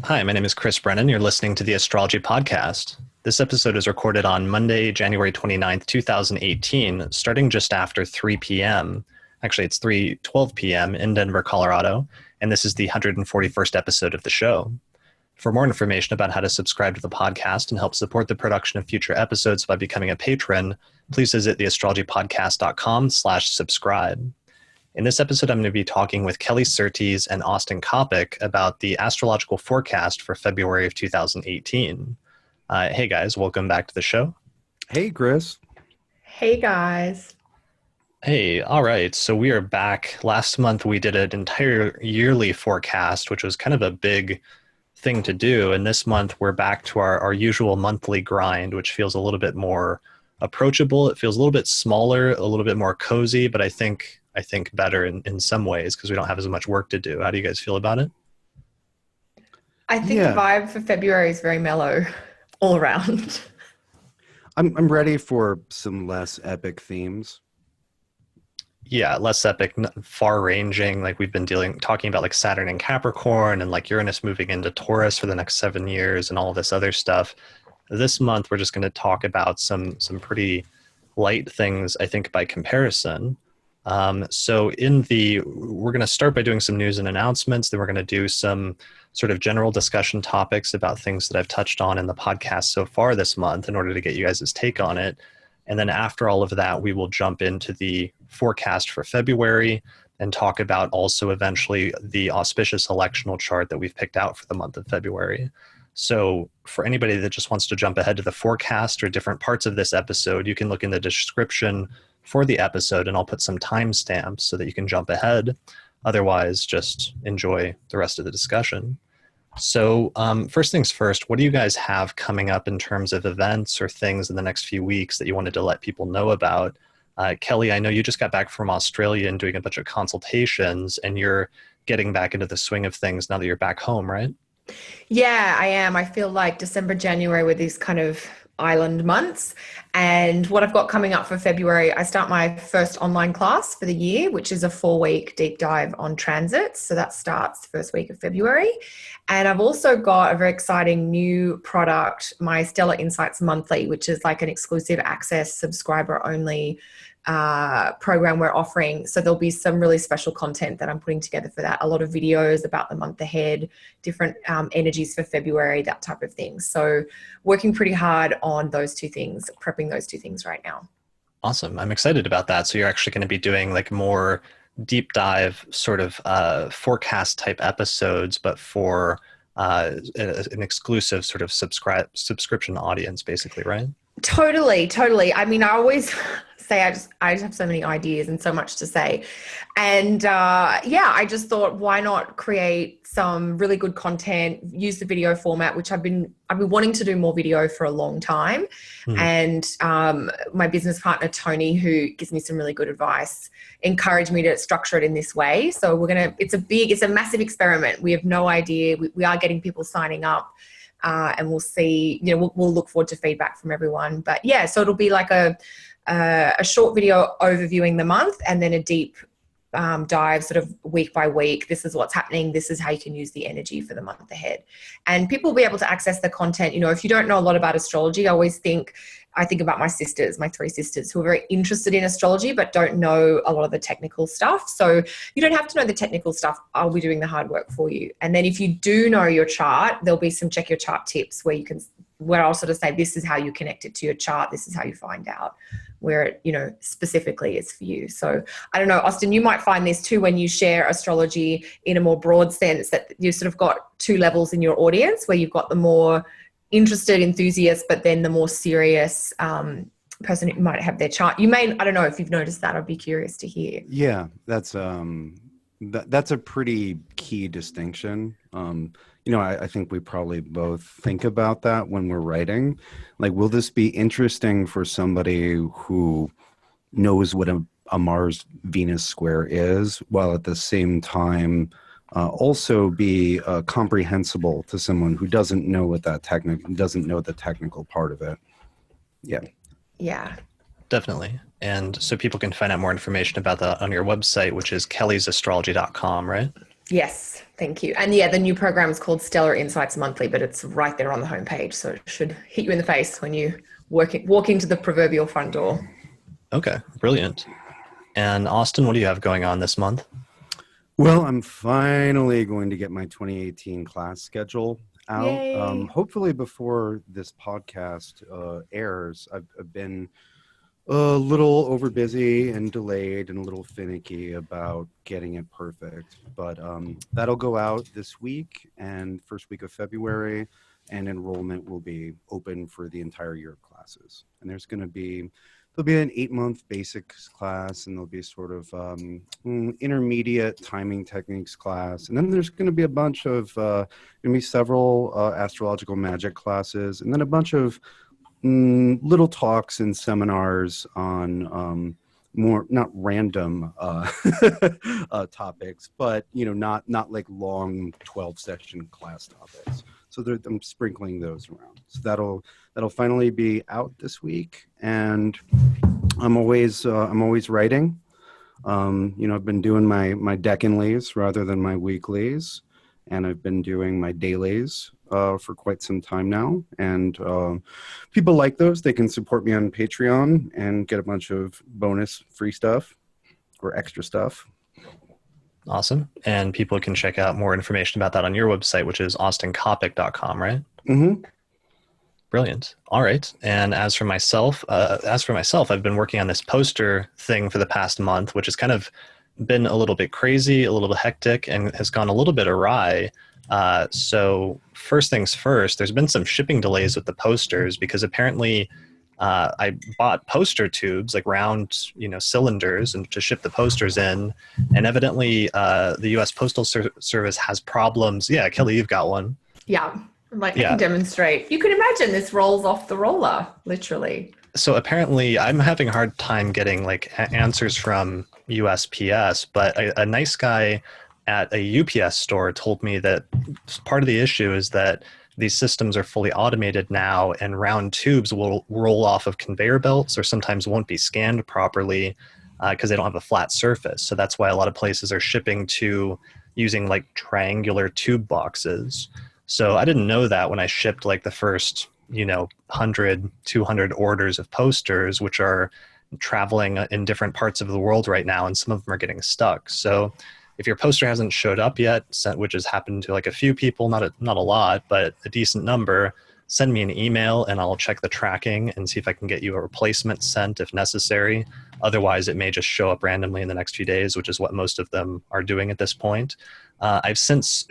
Hi, my name is Chris Brennan. You're listening to the Astrology Podcast. This episode is recorded on Monday, January 29th, 2018, starting just after 3 p.m. Actually, it's 3:12 p.m. in Denver, Colorado, and this is the 141st episode of the show. For more information about how to subscribe to the podcast and help support the production of future episodes by becoming a patron, please visit theastrologypodcast.com/subscribe. In this episode, I'm going to be talking with Kelly Surtees and Austin Coppock about the astrological forecast for February of 2018. Hey guys, welcome back to the show. Hey, Chris. Hey guys. Hey, all right. So we are back. Last month we did an entire yearly forecast, which was kind of a big thing to do. And this month we're back to our usual monthly grind, which feels a little bit more approachable. It feels a little bit smaller, a little bit more cozy, but I think better in some ways because we don't have as much work to do. How do you guys feel about it? I think the vibe for February is very mellow all around. I'm ready for some less epic themes. Yeah, less epic, far-ranging. Like we've been talking about like Saturn and Capricorn and like Uranus moving into Taurus for the next 7 years and all this other stuff. This month, we're just going to talk about some pretty light things, I think, by comparison. So we're going to start by doing some news and announcements. Then we're going to do some sort of general discussion topics about things that I've touched on in the podcast so far this month in order to get you guys' take on it. And then after all of that, we will jump into the forecast for February and talk about also eventually the auspicious electional chart that we've picked out for the month of February. So for anybody that just wants to jump ahead to the forecast or different parts of this episode, you can look in the description for the episode and I'll put some timestamps so that you can jump ahead. Otherwise, just enjoy the rest of the discussion. So first things first, what do you guys have coming up in terms of events or things in the next few weeks that you wanted to let people know about? Kelly, I know you just got back from Australia and doing a bunch of consultations and you're getting back into the swing of things now that you're back home, right? Yeah, I am. I feel like December, January were these kind of island months. And what I've got coming up for February, I start my first online class for the year, which is a 4-week deep dive on transits. So that starts the first week of February. And I've also got a very exciting new product, my Stellar Insights Monthly, which is like an exclusive access subscriber only program we're offering. So there'll be some really special content that I'm putting together for that. A lot of videos about the month ahead, different energies for February, that type of thing. So working pretty hard on those two things, prepping those two things right now. Awesome. I'm excited about that. So you're actually going to be doing like more deep dive sort of forecast type episodes, but for an exclusive sort of subscription audience, basically, right? Totally. I mean, I always say I just have so many ideas and so much to say. And I just thought, why not create some really good content, use the video format, which I've been wanting to do more video for a long time. And my business partner, Tony, who gives me some really good advice, encouraged me to structure it in this way. So it's a massive experiment. We have no idea. We are getting people signing up. And we'll see, we'll look forward to feedback from everyone. But yeah, so it'll be like a short video overviewing the month and then a deep dive sort of week by week. This is what's happening. This is how you can use the energy for the month ahead. And people will be able to access the content. If you don't know a lot about astrology, I think about my 3 sisters who are very interested in astrology, but don't know a lot of the technical stuff. So you don't have to know the technical stuff. I'll be doing the hard work for you. And then if you do know your chart, there'll be some check your chart tips where I'll sort of say, this is how you connect it to your chart. This is how you find out where it, specifically is for you. So I don't know, Austin, you might find this too when you share astrology in a more broad sense, that you've sort of got 2 levels in your audience where you've got the more interested enthusiast, but then the more serious person who might have their chart. I don't know if you've noticed that. I'd be curious to hear. Yeah, that's a pretty key distinction. I think we probably both think about that when we're writing. Like, will this be interesting for somebody who knows what a Mars-Venus square is, while at the same time also be comprehensible to someone who doesn't know doesn't know the technical part of it. Yeah. Definitely. And so people can find out more information about that on your website, which is kellysastrology.com, right? Yes, thank you. And yeah, the new program is called Stellar Insights Monthly, but it's right there on the homepage. So it should hit you in the face when you walk into the proverbial front door. Okay, brilliant. And Austin, what do you have going on this month? Well, I'm finally going to get my 2018 class schedule out. Hopefully before this podcast airs. I've been a little over busy and delayed and a little finicky about getting it perfect, but that'll go out this week and first week of February, and enrollment will be open for the entire year of classes. And there'll be an 8-month basics class, and there'll be sort of intermediate timing techniques class, and then there's going to be a bunch of several astrological magic classes, and then a bunch of little talks and seminars on more not random topics, but not like long 12-session class topics. So I'm sprinkling those around. So that'll finally be out this week, and I'm always writing. I've been doing my decanlies rather than my weeklies, and I've been doing my dailies for quite some time now. And people like those. They can support me on Patreon and get a bunch of bonus free stuff or extra stuff. Awesome. And people can check out more information about that on your website, which is austincoppock.com, right? Mm-hmm. Brilliant. All right. And as for myself, I've been working on this poster thing for the past month, which has kind of been a little bit crazy, a little bit hectic, and has gone a little bit awry. So first things first, there's been some shipping delays with the posters because apparently I bought poster tubes, like round, cylinders, and to ship the posters in. And evidently the U.S. Postal Service has problems. Yeah, Kelly, you've got one. Yeah. I can demonstrate. You can imagine this rolls off the roller, literally. So apparently I'm having a hard time getting answers from USPS, but a nice guy at a UPS store told me that part of the issue is that these systems are fully automated now, and round tubes will roll off of conveyor belts or sometimes won't be scanned properly because they don't have a flat surface. So that's why a lot of places are shipping to using triangular tube boxes. So I didn't know that when I shipped the first 100, 200 orders of posters, which are traveling in different parts of the world right now, and some of them are getting stuck. So if your poster hasn't showed up yet, which has happened to a few people, not a lot, but a decent number, send me an email and I'll check the tracking and see if I can get you a replacement sent if necessary. Otherwise, it may just show up randomly in the next few days, which is what most of them are doing at this point. I've since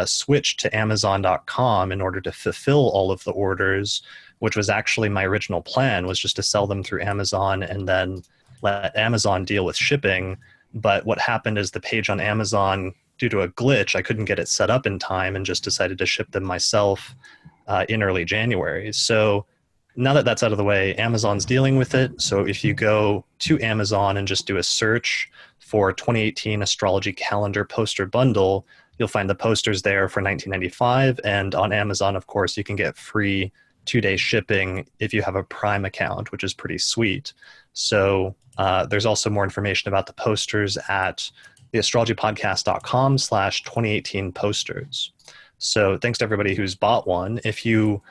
switched to Amazon.com in order to fulfill all of the orders, which was actually my original plan, was just to sell them through Amazon and then let Amazon deal with shipping. But what happened is the page on Amazon, due to a glitch, I couldn't get it set up in time and just decided to ship them myself in early January. So now that that's out of the way, Amazon's dealing with it. So if you go to Amazon and just do a search for 2018 Astrology Calendar Poster Bundle, you'll find the posters there for $19.95. And on Amazon, of course, you can get free 2-day shipping if you have a Prime account, which is pretty sweet. So there's also more information about the posters at the astrologypodcast.com/2018 posters. So thanks to everybody who's bought one. If you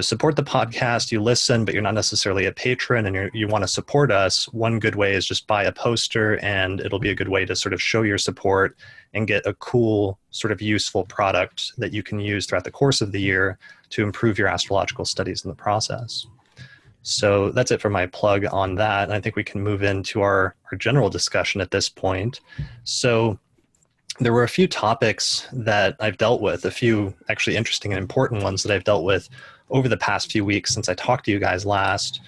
support the podcast, you listen, but you're not necessarily a patron and you want to support us, one good way is just buy a poster, and it'll be a good way to sort of show your support and get a cool, sort of useful product that you can use throughout the course of the year to improve your astrological studies in the process. So that's it for my plug on that. And I think we can move into our general discussion at this point. So there were a few topics that I've dealt with, a few actually interesting and important ones that I've dealt with over the past few weeks since I talked to you guys last.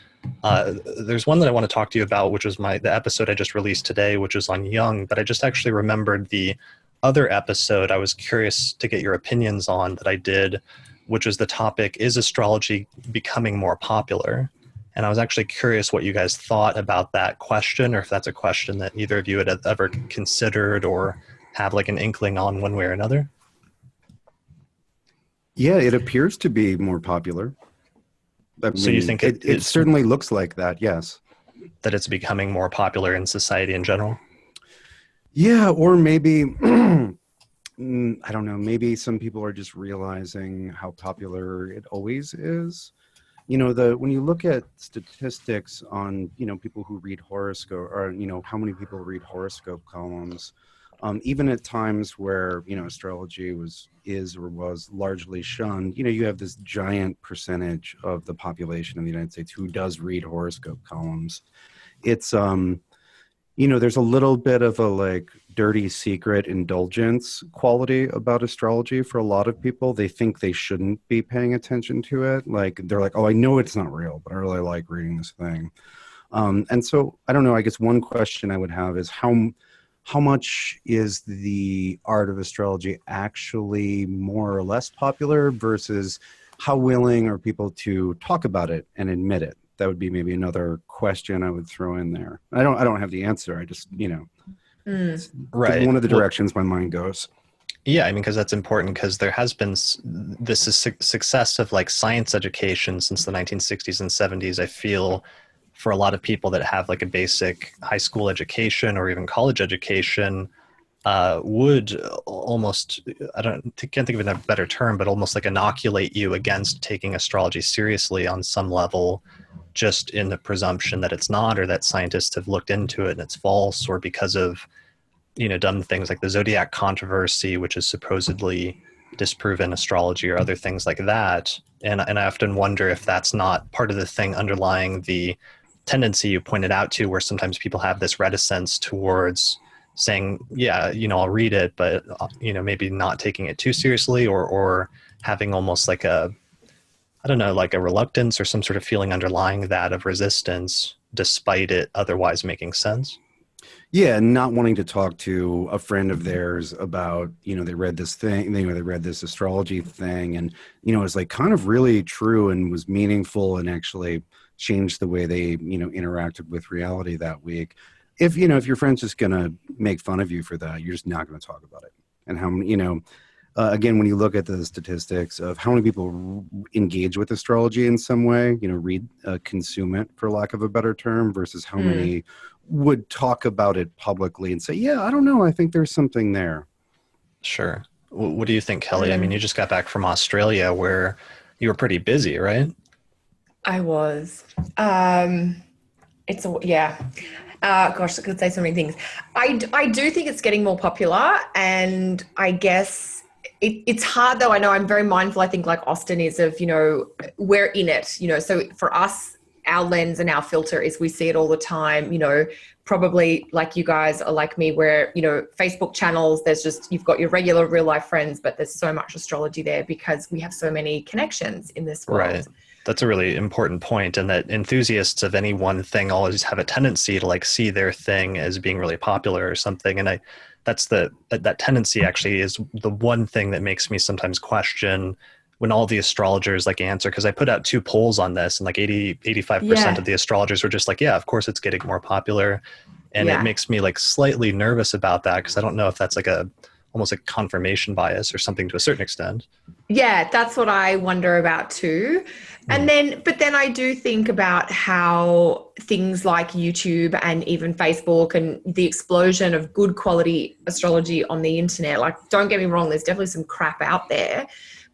There's one that I want to talk to you about, which was the episode I just released today, which is on Jung, but I just actually remembered the other episode I was curious to get your opinions on that I did, which was the topic, is astrology becoming more popular? And I was actually curious what you guys thought about that question, or if that's a question that either of you had ever considered or have an inkling on one way or another. Yeah, it appears to be more popular. So you think it certainly looks like that, yes. That it's becoming more popular in society in general? Yeah, or maybe I don't know, maybe some people are just realizing how popular it always is. You know, when you look at statistics on, you know, people who read horoscope, or, you know, how many people read horoscope columns, even at times where, you know, astrology was largely shunned, you know, you have this giant percentage of the population of the United States who does read horoscope columns. It's, you know, there's a little bit of a like dirty secret indulgence quality about astrology for a lot of people. They think they shouldn't be paying attention to it. Like, they're like, oh, I know it's not real, but I really like reading this thing. And so I don't know, I guess one question I would have is how much is the art of astrology actually more or less popular versus how willing are people to talk about it and admit it? That would be maybe another question I would throw in there. I don't have the answer. I just, you know, right. One of the directions my mind goes. Yeah, I mean, because that's important, because there has been this success of like science education since the 1960s and 70s. I feel for a lot of people that have like a basic high school education or even college education, would almost, can't think of a better term, but almost like inoculate you against taking astrology seriously on some level, just in the presumption that it's not, or that scientists have looked into it and it's false, or because of, you know, dumb things like the zodiac controversy, which is supposedly disproven astrology, or other things like that. And I often wonder if that's not part of the thing underlying the tendency you pointed out to, where sometimes people have this reticence towards saying, yeah, you know, I'll read it, but, you know, maybe not taking it too seriously, or having almost like a, I don't know, like a reluctance or some sort of feeling underlying that of resistance, despite it otherwise making sense. Yeah, not wanting to talk to a friend of theirs about, you know, they read this thing, you know, they read this astrology thing, and, you know, it's like kind of really true and was meaningful and actually changed the way they, you know, interacted with reality that week. If, you know, if your friend's just going to make fun of you for that, you're just not going to talk about it. And how, you know, again, when you look at the statistics of how many people engage with astrology in some way, you know, read, consume it, for lack of a better term, versus how many would talk about it publicly and say, yeah, I don't know, I think there's something there. Sure. What do you think, Kelly? I mean, you just got back from Australia where you were pretty busy, right? I was. Gosh, I could say so many things. I do think it's getting more popular, and I guess it's hard though. I know I'm very mindful, I think, like Austin is, of, you know, we're in it, you know, so for us, our lens and our filter is we see it all the time, you know, probably like you guys are like me, where, you know, Facebook channels, there's just, you've got your regular real life friends, but there's so much astrology there because we have so many connections in this world. Right. That's a really important point, and that enthusiasts of any one thing always have a tendency to like see their thing as being really popular or something. And that tendency actually is the one thing that makes me sometimes question when all the astrologers like answer, because I put out 2 polls on this, and like 85% of the astrologers were just like, yeah, of course it's getting more popular. And it makes me like slightly nervous about that, because I don't know if that's like almost a confirmation bias or something to a certain extent. Yeah, that's what I wonder about too. And but then I do think about how things like YouTube and even Facebook and the explosion of good quality astrology on the internet, like, don't get me wrong, there's definitely some crap out there,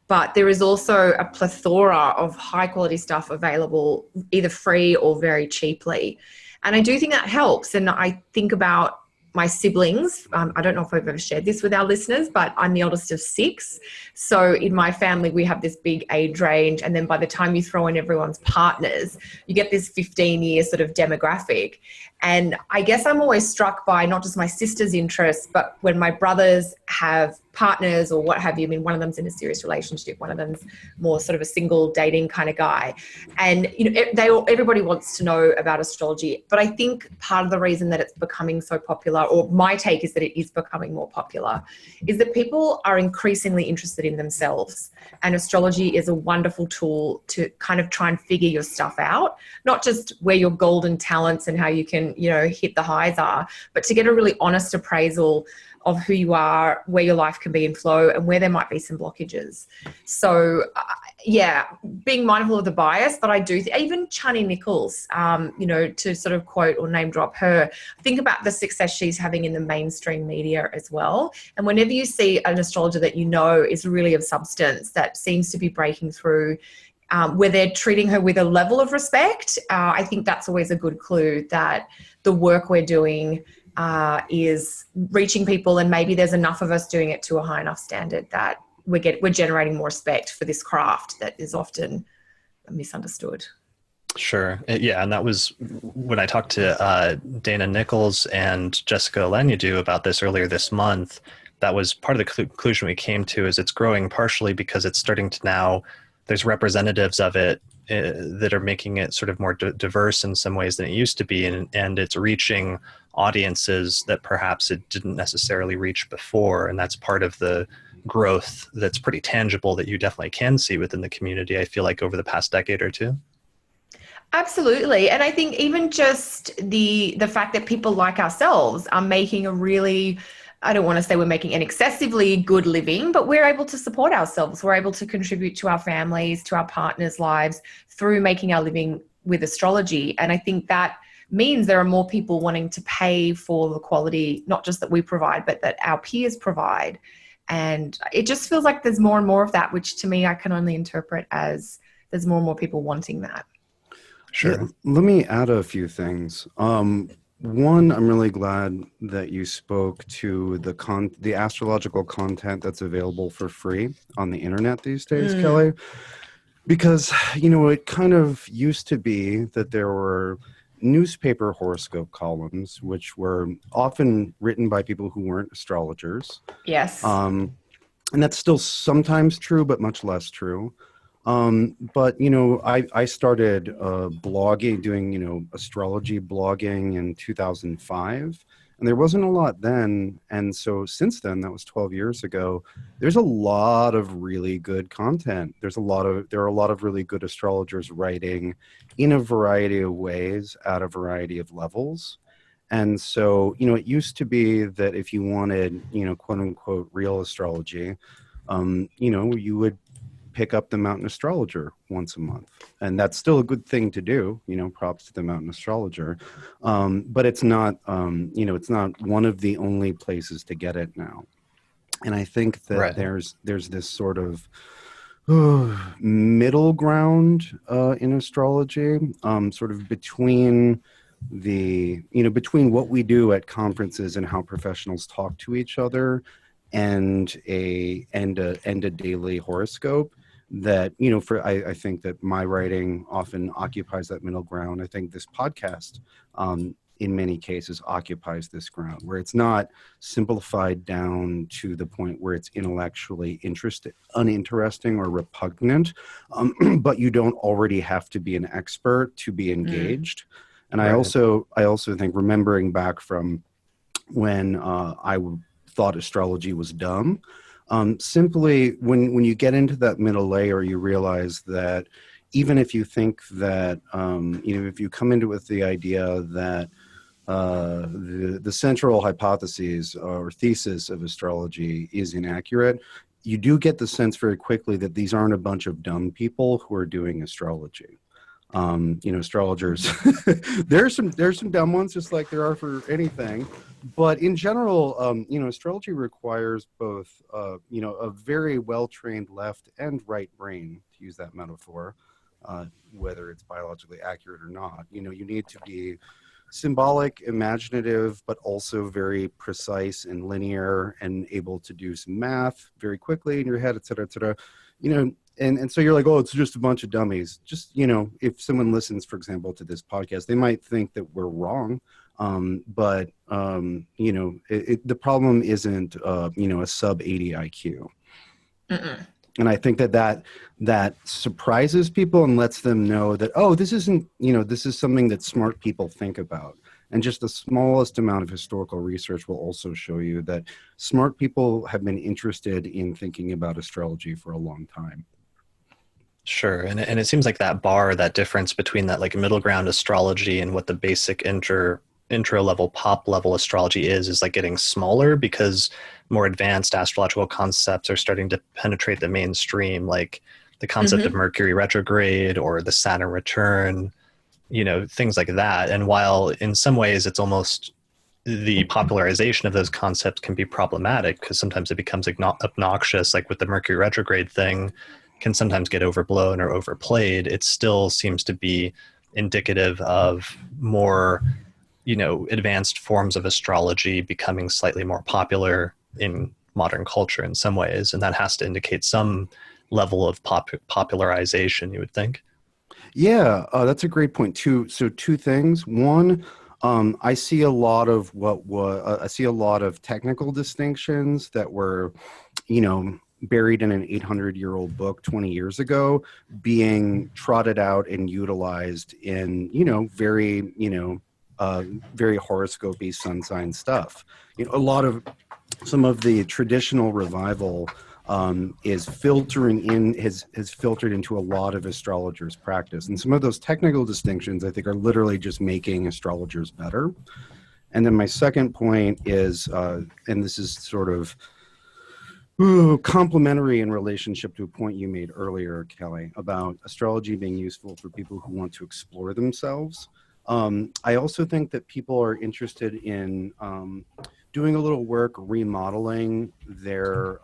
but there is also a plethora of high quality stuff available either free or very cheaply. And I do think that helps. And I think about my siblings. I don't know if I've ever shared this with our listeners, but I'm the oldest of 6. So in my family, we have this big age range. And then by the time you throw in everyone's partners, you get this 15-year sort of demographic. And I guess I'm always struck by not just my sister's interests, but when my brothers have partners or what have you. I mean, one of them's in a serious relationship, one of them's more sort of a single dating kind of guy. And, you know, everybody wants to know about astrology. But I think part of the reason that it's becoming so popular, or my take is that it is becoming more popular, is that people are increasingly interested in themselves. And astrology is a wonderful tool to kind of try and figure your stuff out, not just where your golden talents and how you can, you know, hit the highs are, but to get a really honest appraisal of who you are, where your life can be in flow, and where there might be some blockages. So yeah, being mindful of the bias, but I do even Chani Nichols, to sort of quote or name drop her, think about the success she's having in the mainstream media as well. And whenever you see an astrologer that you know is really of substance, that seems to be breaking through, where they're treating her with a level of respect, I think that's always a good clue that the work we're doing is reaching people, and maybe there's enough of us doing it to a high enough standard that we're generating more respect for this craft that is often misunderstood. Sure. Yeah. And that was when I talked to Dana Nichols and Jessica Lenyadu about this earlier this month. That was part of the conclusion we came to, is it's growing partially because it's starting to now, there's representatives of it that are making it sort of more diverse in some ways than it used to be. And it's reaching audiences that perhaps it didn't necessarily reach before. And that's part of the growth that's pretty tangible that you definitely can see within the community, I feel like, over the past decade or two. Absolutely. And I think even just the fact that people like ourselves are making a really, I don't want to say we're making an excessively good living, but we're able to support ourselves. We're able to contribute to our families, to our partners' lives through making our living with astrology. And I think that means there are more people wanting to pay for the quality, not just that we provide, but that our peers provide. And it just feels like there's more and more of that, which to me, I can only interpret as there's more and more people wanting that. Sure. Yeah, let me add a few things. One, I'm really glad that you spoke to the astrological content that's available for free on the internet these days, Kelly, because, it kind of used to be that there were newspaper horoscope columns, which were often written by people who weren't astrologers. Yes. And that's still sometimes true, but much less true. But, I started blogging, doing, astrology blogging in 2005, and there wasn't a lot then. And so since then, that was 12 years ago, there's a lot of really good content. There are a lot of really good astrologers writing in a variety of ways at a variety of levels. And so, it used to be that if you wanted, quote unquote, real astrology, you would pick up the Mountain Astrologer once a month. And that's still a good thing to do, props to the Mountain Astrologer. But it's not, it's not one of the only places to get it now. And I think that Right. there's this sort of middle ground in astrology, sort of between between what we do at conferences and how professionals talk to each other and a daily horoscope, that I think that my writing often occupies that middle ground. I think this podcast in many cases occupies this ground, where it's not simplified down to the point where it's intellectually uninteresting or repugnant, but you don't already have to be an expert to be engaged. And right. I also think, remembering back from when I thought astrology was dumb, simply when you get into that middle layer, you realize that even if you think that, if you come into it with the idea that the central hypothesis or thesis of astrology is inaccurate, you do get the sense very quickly that these aren't a bunch of dumb people who are doing astrology. Astrologers, there's some dumb ones, just like there are for anything. But in general, astrology requires both, a very well-trained left and right brain, to use that metaphor, whether it's biologically accurate or not. You need to be symbolic, imaginative, but also very precise and linear, and able to do some math very quickly in your head, et cetera, et cetera. And so you're like, oh, it's just a bunch of dummies. Just, if someone listens, for example, to this podcast, they might think that we're wrong. But the problem isn't, a sub 80 IQ. Mm-mm. And I think that surprises people and lets them know that, oh, this isn't, this is something that smart people think about. And just the smallest amount of historical research will also show you that smart people have been interested in thinking about astrology for a long time. Sure. And it seems like that difference between that like middle ground astrology and what the basic intro level, pop level astrology is like getting smaller because more advanced astrological concepts are starting to penetrate the mainstream, like the concept of Mercury retrograde or the Saturn return, things like that. And while in some ways it's almost the popularization of those concepts can be problematic because sometimes it becomes obnoxious, like with the Mercury retrograde thing, can sometimes get overblown or overplayed. It still seems to be indicative of more, advanced forms of astrology becoming slightly more popular in modern culture in some ways. And that has to indicate some level of popularization, you would think. Yeah, that's a great point too. So two things. One, I see a lot of technical distinctions that were, buried in an 800-year-old book 20 years ago, being trotted out and utilized in, very, very horoscopy sun sign stuff. Some of the traditional revival is has filtered into a lot of astrologers' practice. And some of those technical distinctions, I think, are literally just making astrologers better. And then my second point is, and this is sort of complementary in relationship to a point you made earlier, Kelly, about astrology being useful for people who want to explore themselves. I also think that people are interested in doing a little work remodeling their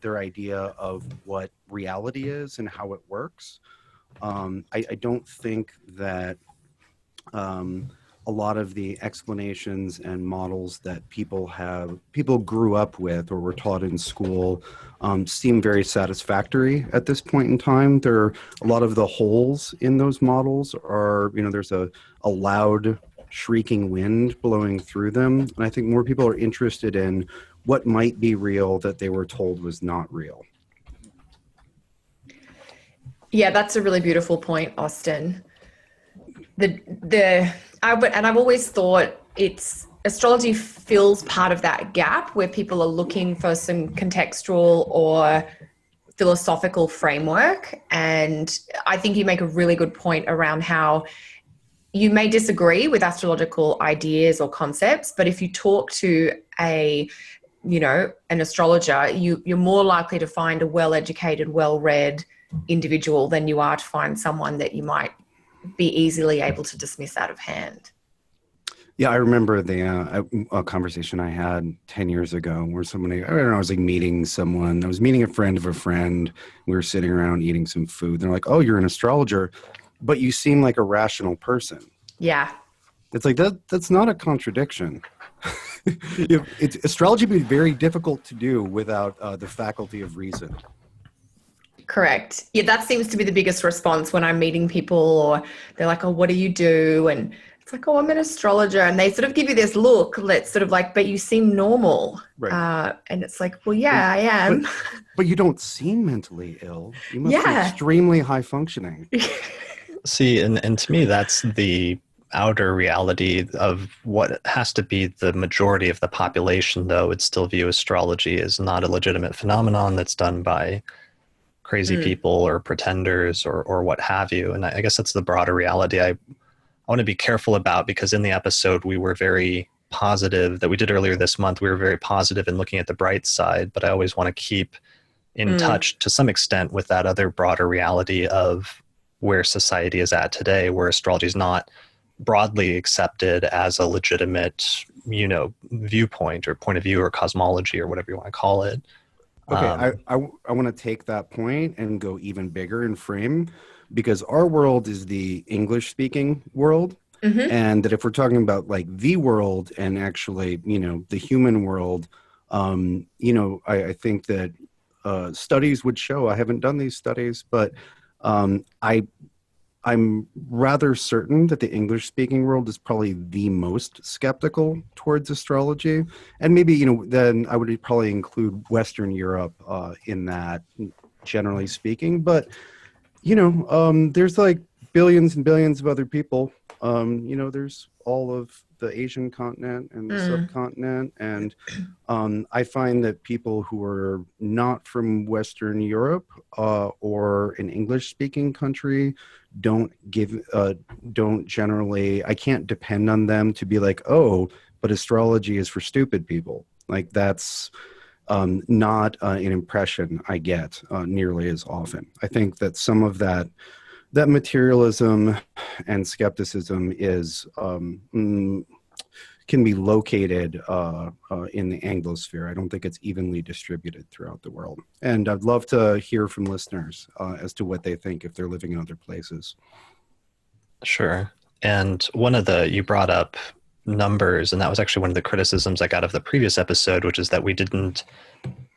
idea of what reality is and how it works. I don't think that a lot of the explanations and models that people grew up with or were taught in school seem very satisfactory at this point in time. A lot of the holes in those models are, there's a loud shrieking wind blowing through them. And I think more people are interested in what might be real that they were told was not real. Yeah, that's a really beautiful point, Austin. I've always thought astrology fills part of that gap where people are looking for some contextual or philosophical framework. And I think you make a really good point around how you may disagree with astrological ideas or concepts, but if you talk to an astrologer, you're more likely to find a well-educated, well-read individual than you are to find someone that you might be easily able to dismiss out of hand. Yeah, I remember a conversation I had 10 years ago where I was like meeting someone. I was meeting a friend of a friend. We were sitting around eating some food. They're like, "Oh, you're an astrologer, but you seem like a rational person." Yeah. It's like, that's not a contradiction. Astrology would be very difficult to do without the faculty of reason. Correct. Yeah, that seems to be the biggest response when I'm meeting people, or they're like, "Oh, what do you do?" And it's like, "Oh, I'm an astrologer." And they sort of give you this look that's sort of like, "But you seem normal." Right. And it's like, "Well, yeah, I am." But you don't seem mentally ill. You must be extremely high functioning. See, and to me, that's the outer reality of what has to be the majority of the population, though would still view astrology as not a legitimate phenomenon that's done by crazy people or pretenders or what have you. And I guess that's the broader reality I want to be careful about, because in the episode we were very positive that we did earlier this month, we were very positive in looking at the bright side, but I always want to keep in touch to some extent with that other broader reality of where society is at today, where astrology is not broadly accepted as a legitimate, viewpoint or point of view or cosmology or whatever you want to call it. Okay, I want to take that point and go even bigger in frame, because our world is the English-speaking world, and that if we're talking about like the world and actually, the human world, I think that studies would show. I haven't done these studies, but I'm rather certain that the English-speaking world is probably the most skeptical towards astrology. And maybe, then I would probably include Western Europe in that, generally speaking. But, there's like billions and billions of other people. There's all of the Asian continent and the subcontinent. And I find that people who are not from Western Europe or an English-speaking country don't generally, I can't depend on them to be like, oh, but astrology is for stupid people. Like that's not an impression I get nearly as often. I think that some of that materialism and skepticism is can be located in the Anglosphere. I don't think it's evenly distributed throughout the world. And I'd love to hear from listeners as to what they think if they're living in other places. Sure. And you brought up numbers, and that was actually one of the criticisms I got of the previous episode, which is that we didn't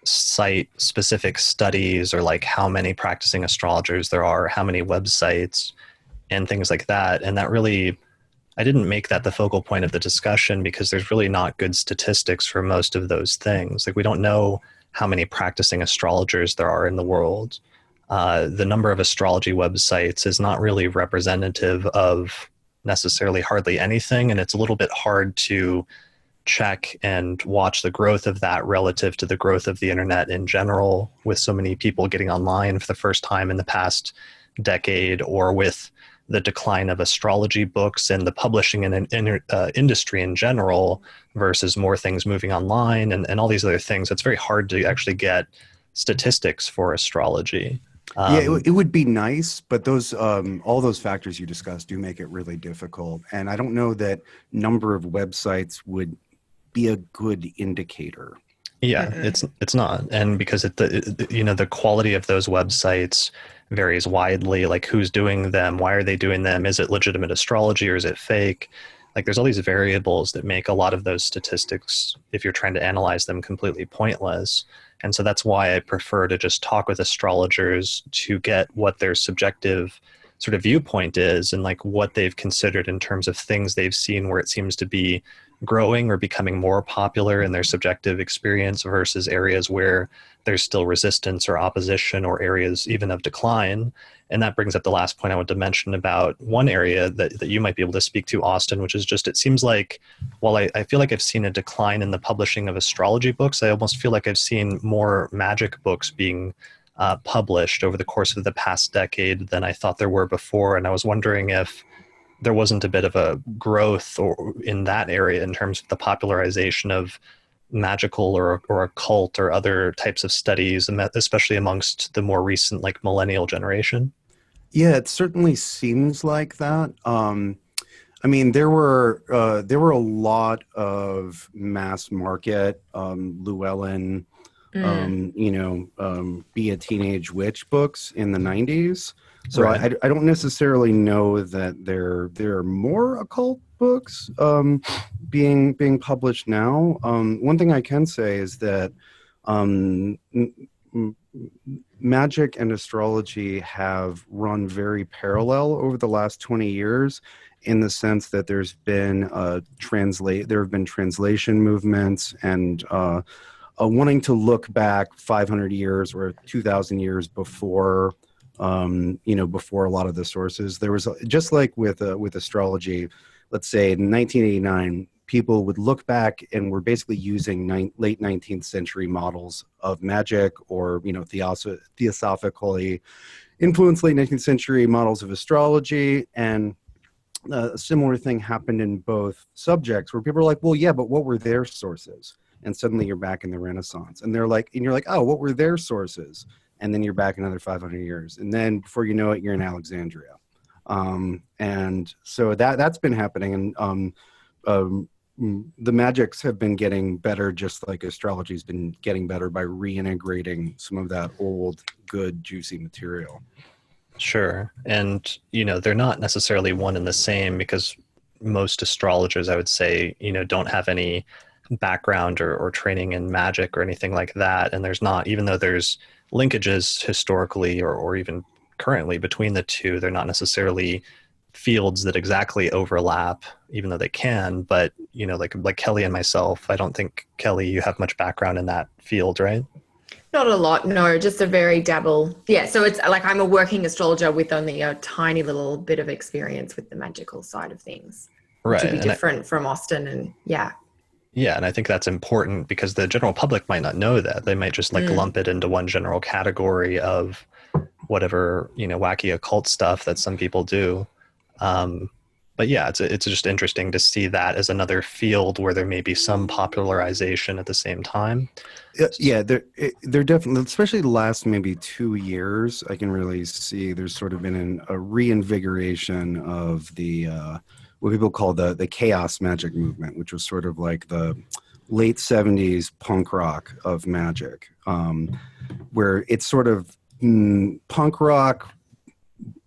cite specific studies or like how many practicing astrologers there are, how many websites and things like that. And that really, I didn't make that the focal point of the discussion because there's really not good statistics for most of those things. Like we don't know how many practicing astrologers there are in the world. The number of astrology websites is not really representative of necessarily hardly anything, and it's a little bit hard to check and watch the growth of that relative to the growth of the internet in general, with so many people getting online for the first time in the past decade, or with the decline of astrology books and the publishing industry in general versus more things moving online and all these other things. It's very hard to actually get statistics for astrology. It would be nice, but those all those factors you discussed do make it really difficult. And I don't know that number of websites would be a good indicator. Yeah, it's not. And because the quality of those websites varies widely, like who's doing them, why are they doing them, is it legitimate astrology or is it fake? Like there's all these variables that make a lot of those statistics, if you're trying to analyze them, completely pointless. And so that's why I prefer to just talk with astrologers to get what their subjective sort of viewpoint is and like what they've considered in terms of things they've seen where it seems to be growing or becoming more popular in their subjective experience versus areas where there's still resistance or opposition or areas even of decline. And that brings up the last point I want to mention about one area that you might be able to speak to, Austin, which is just, it seems like, while I feel like I've seen a decline in the publishing of astrology books, I almost feel like I've seen more magic books being published over the course of the past decade than I thought there were before. And I was wondering if there wasn't a bit of a growth or in that area in terms of the popularization of magical or occult or other types of studies, especially amongst the more recent, like millennial generation. Yeah, it certainly seems like that. I mean, there were a lot of mass market Llewellyn, Be a Teenage Witch books in the 90s. So right. I don't necessarily know that there are more occult books being published now. One thing I can say is that magic and astrology have run very parallel over the last 20 years in the sense that there have been translation movements and wanting to look back 500 years or 2,000 years before before a lot of the sources. There was, just like with astrology, let's say in 1989, people would look back and were basically using late 19th century models of magic or, theosophically influenced late 19th century models of astrology. And a similar thing happened in both subjects where people are like, well, yeah, but what were their sources? And suddenly you're back in the Renaissance and you're like, oh, what were their sources? And then you're back another 500 years. And then before you know it, you're in Alexandria. And so that's been happening. And the magics have been getting better, just like astrology's been getting better by reintegrating some of that old, good, juicy material. Sure. And, they're not necessarily one and the same because most astrologers, I would say, don't have any background or training in magic or anything like that. And there's not, even though there's linkages historically or even currently between the two, they're not necessarily fields that exactly overlap, even though they can. But, like Kelly and myself, I don't think, Kelly, you have much background in that field, right? Not a lot, no, just a very dabble. Yeah, so it's like I'm a working astrologer with only a tiny little bit of experience with the magical side of things. Right. to be different from Austin. And yeah. Yeah, and I think that's important because the general public might not know that. They might just like lump it into one general category of whatever, wacky occult stuff that some people do. But yeah, it's just interesting to see that as another field where there may be some popularization at the same time. Yeah, they're definitely, especially the last maybe 2 years, I can really see there's sort of been a reinvigoration of the what people call the chaos magic movement, which was sort of like the late 70s punk rock of magic, where it's sort of punk rock,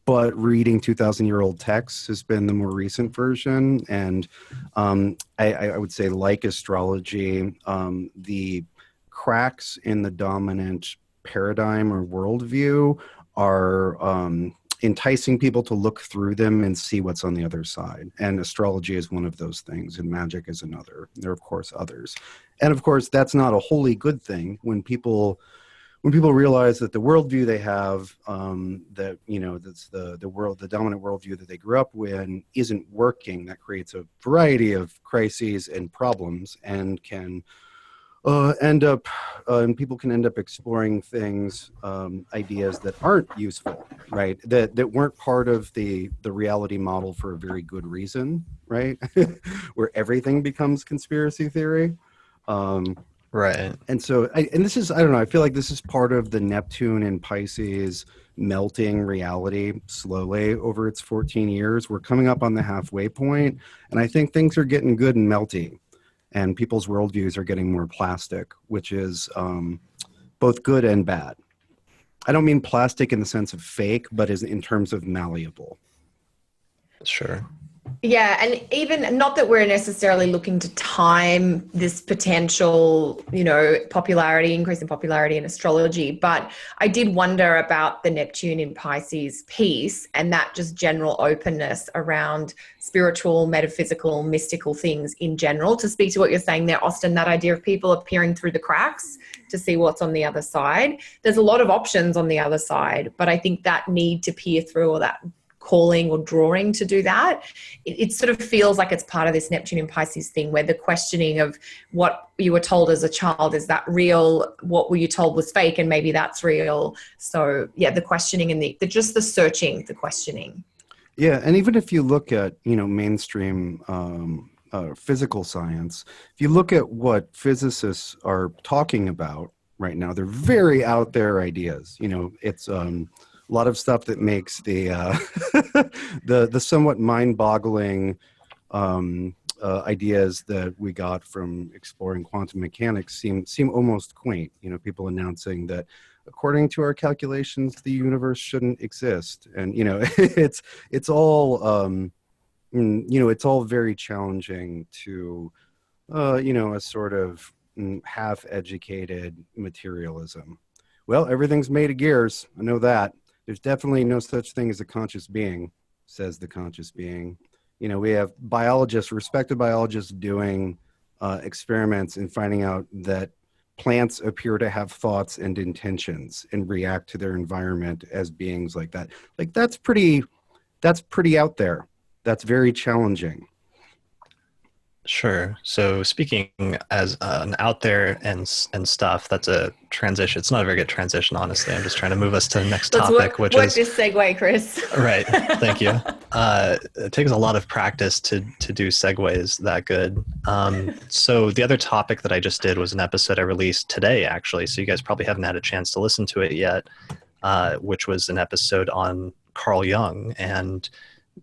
but reading 2,000-year-old texts has been the more recent version. And I would say, like astrology, the cracks in the dominant paradigm or worldview are enticing people to look through them and see what's on the other side. And astrology is one of those things, and magic is another. There are, of course, others. And of course, that's not a wholly good thing when people realize that the worldview they have, that's the dominant worldview that they grew up with isn't working. That creates a variety of crises and problems, and can and people can end up exploring things, ideas that aren't useful, right? That weren't part of the reality model for a very good reason, right? Where everything becomes conspiracy theory. Right. And so, this is, I don't know, I feel like this is part of the Neptune and Pisces melting reality slowly over its 14 years. We're coming up on the halfway point, and I think things are getting good and melty, and people's worldviews are getting more plastic, which is both good and bad. I don't mean plastic in the sense of fake, but as in terms of malleable. Sure. Yeah, and even not that we're necessarily looking to time this potential, popularity, increase in popularity in astrology, but I did wonder about the Neptune in Pisces piece and that just general openness around spiritual, metaphysical, mystical things in general. To speak to what you're saying there, Austin, that idea of people appearing through the cracks to see what's on the other side. There's a lot of options on the other side, but I think that need to peer through, or that calling or drawing to do that, it sort of feels like it's part of this Neptune in Pisces thing, where the questioning of what you were told as a child, is that real? What were you told was fake? And maybe that's real. So yeah, the questioning and the searching, the questioning. Yeah, and even if you look at, mainstream physical science, if you look at what physicists are talking about right now, they're very out there ideas. It's a lot of stuff that makes the the somewhat mind-boggling ideas that we got from exploring quantum mechanics seem almost quaint. People announcing that according to our calculations, the universe shouldn't exist, and it's all it's all very challenging to a sort of half-educated materialism. Well, everything's made of gears. I know that. There's definitely no such thing as a conscious being, says the conscious being. We have respected biologists doing experiments and finding out that plants appear to have thoughts and intentions and react to their environment as beings like that. Like that's pretty out there. That's very challenging. Sure. So speaking as an out there and stuff, that's a transition. It's not a very good transition, honestly. I'm just trying to move us to the next topic, which is this segue, Chris. Right. Thank you. It takes a lot of practice to do segues that good. So the other topic that I just did was an episode I released today, actually. So you guys probably haven't had a chance to listen to it yet, which was an episode on Carl Jung and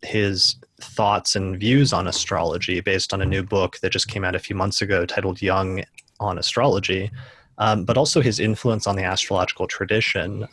his thoughts and views on astrology based on a new book that just came out a few months ago titled Jung on Astrology, but also his influence on the astrological tradition.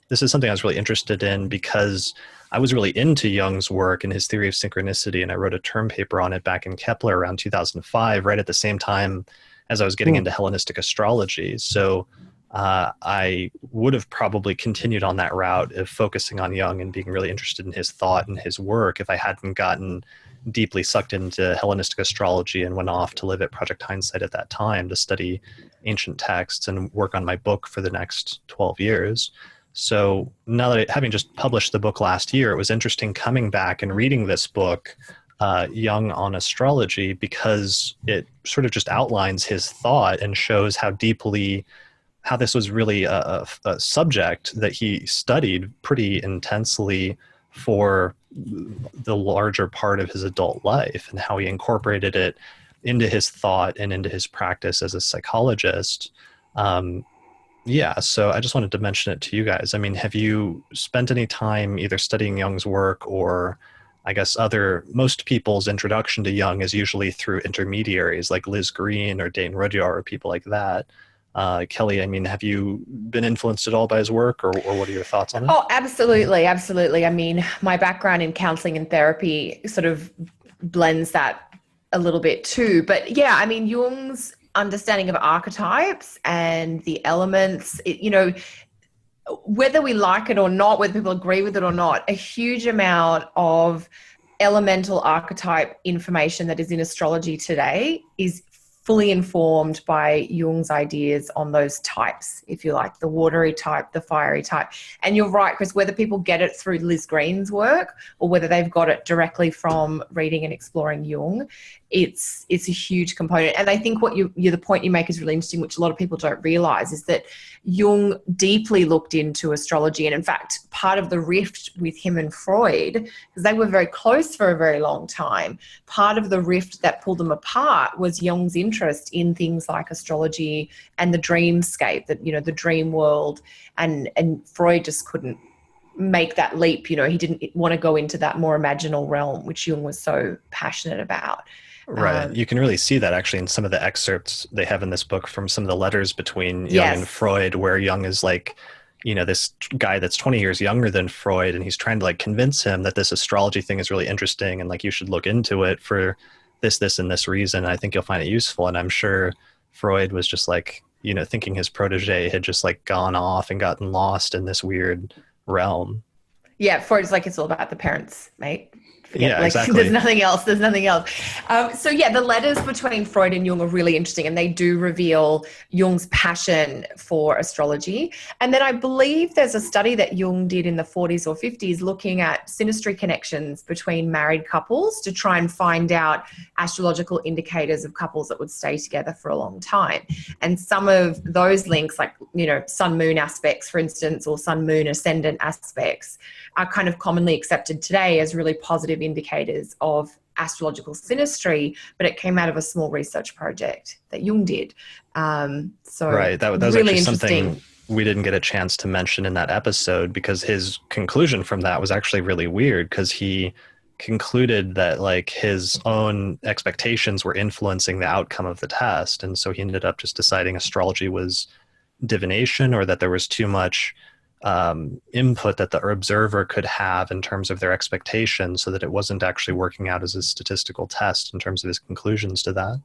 This is something I was really interested in because I was really into Jung's work and his theory of synchronicity, and I wrote a term paper on it back in Kepler around 2005, right at the same time as I was getting into Hellenistic astrology. So I would have probably continued on that route of focusing on Jung and being really interested in his thought and his work if I hadn't gotten deeply sucked into Hellenistic astrology and went off to live at Project Hindsight at that time to study ancient texts and work on my book for the next 12 years. So now that having just published the book last year, it was interesting coming back and reading this book Jung on astrology, because it sort of just outlines his thought and shows how this was really a subject that he studied pretty intensely for the larger part of his adult life, and how he incorporated it into his thought and into his practice as a psychologist. So I just wanted to mention it to you guys. I mean, have you spent any time either studying Jung's work, or I guess most people's introduction to Jung is usually through intermediaries like Liz Green or Dane Rudyard or people like that. Kelly, I mean, have you been influenced at all by his work, or what are your thoughts on it? Oh, absolutely. Absolutely. I mean, my background in counseling and therapy sort of blends that a little bit too. But yeah, I mean, Jung's understanding of archetypes and the elements, whether we like it or not, whether people agree with it or not, a huge amount of elemental archetype information that is in astrology today is fully informed by Jung's ideas on those types, if you like, the watery type, the fiery type. And you're right, Chris, whether people get it through Liz Green's work or whether they've got it directly from reading and exploring Jung, it's a huge component. And I think the point you make is really interesting, which a lot of people don't realize, is that Jung deeply looked into astrology. And in fact, part of the rift with him and Freud, because they were very close for a very long time, part of the rift that pulled them apart was Jung's interest in things like astrology and the dreamscape, the dream world. And Freud just couldn't make that leap. He didn't want to go into that more imaginal realm, which Jung was so passionate about. Right. You can really see that actually in some of the excerpts they have in this book from some of the letters between Jung and Freud, where Jung is like, this guy that's 20 years younger than Freud, and he's trying to like convince him that this astrology thing is really interesting and like you should look into it for this and this reason. I think you'll find it useful. And I'm sure Freud was just like, thinking his protege had just like gone off and gotten lost in this weird realm. Yeah, Freud's like, it's all about the parents, mate. Exactly. There's nothing else. So the letters between Freud and Jung are really interesting, and they do reveal Jung's passion for astrology. And then I believe there's a study that Jung did in the 40s or 50s looking at synastry connections between married couples to try and find out astrological indicators of couples that would stay together for a long time. And some of those links, like, sun-moon aspects, for instance, or sun-moon ascendant aspects, are kind of commonly accepted today as really positive indicators of astrological synastry, but it came out of a small research project that Jung did. Right. That was really actually something we didn't get a chance to mention in that episode, because his conclusion from that was actually really weird, because he concluded that like his own expectations were influencing the outcome of the test. And so he ended up just deciding astrology was divination, or that there was too much input that the observer could have in terms of their expectations, so that it wasn't actually working out as a statistical test in terms of his conclusions to that.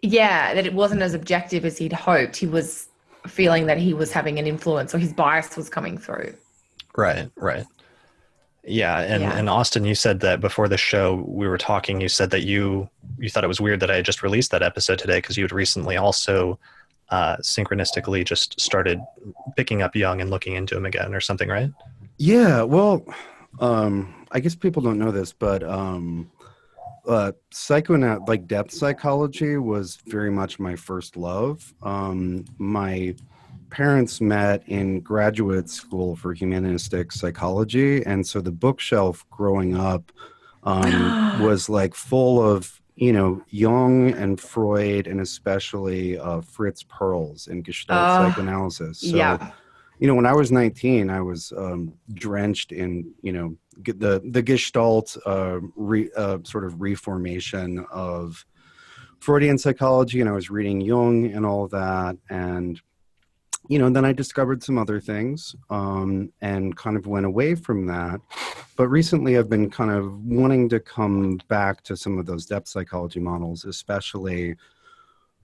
Yeah, that it wasn't as objective as he'd hoped. He was feeling that he was having an influence, or his bias was coming through. Right. Yeah, and Austin, you said that before the show we were talking, you said that you thought it was weird that I had just released that episode today, because you had recently also synchronistically just started picking up Jung and looking into him again or something, right? Yeah, well, I guess people don't know this, but like depth psychology was very much my first love. My parents met in graduate school for humanistic psychology, and so the bookshelf growing up was like full of Jung and Freud, and especially Fritz Perls in Gestalt psychoanalysis. So, when I was 19, I was drenched in, the Gestalt sort of reformation of Freudian psychology, and I was reading Jung and all of that. And, then I discovered some other things and kind of went away from that. But recently I've been kind of wanting to come back to some of those depth psychology models, especially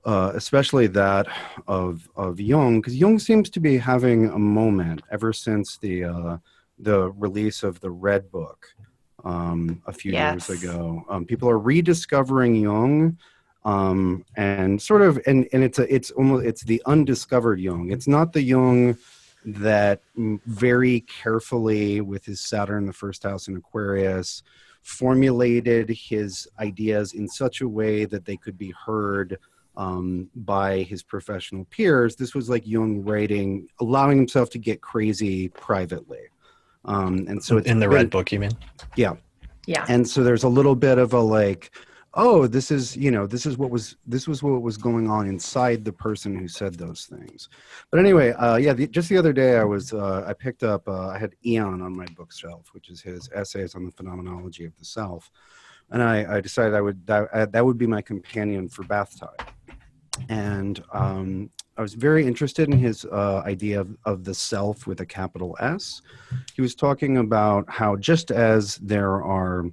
that of Jung, because Jung seems to be having a moment ever since the release of the Red Book a few years ago. People are rediscovering Jung. And sort of, and it's the undiscovered Jung. It's not the Jung that very carefully, with his Saturn in the first house in Aquarius, formulated his ideas in such a way that they could be heard by his professional peers. This was like Jung writing, allowing himself to get crazy privately. And so it's in the Red Book, you mean? Yeah. Yeah. And so there's a little bit of a like, oh, this was what was going on inside the person who said those things. But anyway, just the other day I picked up, I had Eon on my bookshelf, which is his essays on the phenomenology of the self. And I decided that would be my companion for bath time. And I was very interested in his idea of the self with a capital S. He was talking about how just as there are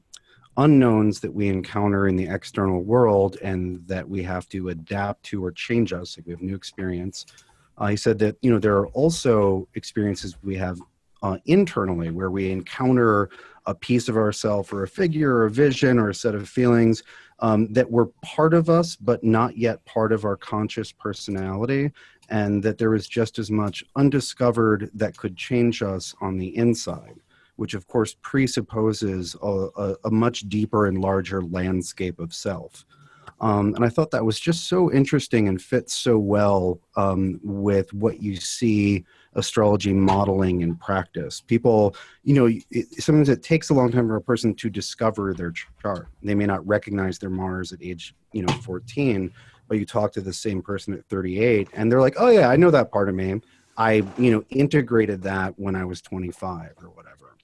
unknowns that we encounter in the external world and that we have to adapt to or change us, like we have new experience, he said that, there are also experiences we have internally where we encounter a piece of ourself or a figure or a vision or a set of feelings that were part of us, but not yet part of our conscious personality, and that there is just as much undiscovered that could change us on the inside, which of course presupposes a much deeper and larger landscape of self. And I thought that was just so interesting and fits so well with what you see astrology modeling in practice. People, sometimes it takes a long time for a person to discover their chart. They may not recognize their Mars at age, 14, but you talk to the same person at 38 and they're like, oh yeah, I know that part of me. I, integrated that when I was 25 or whatever.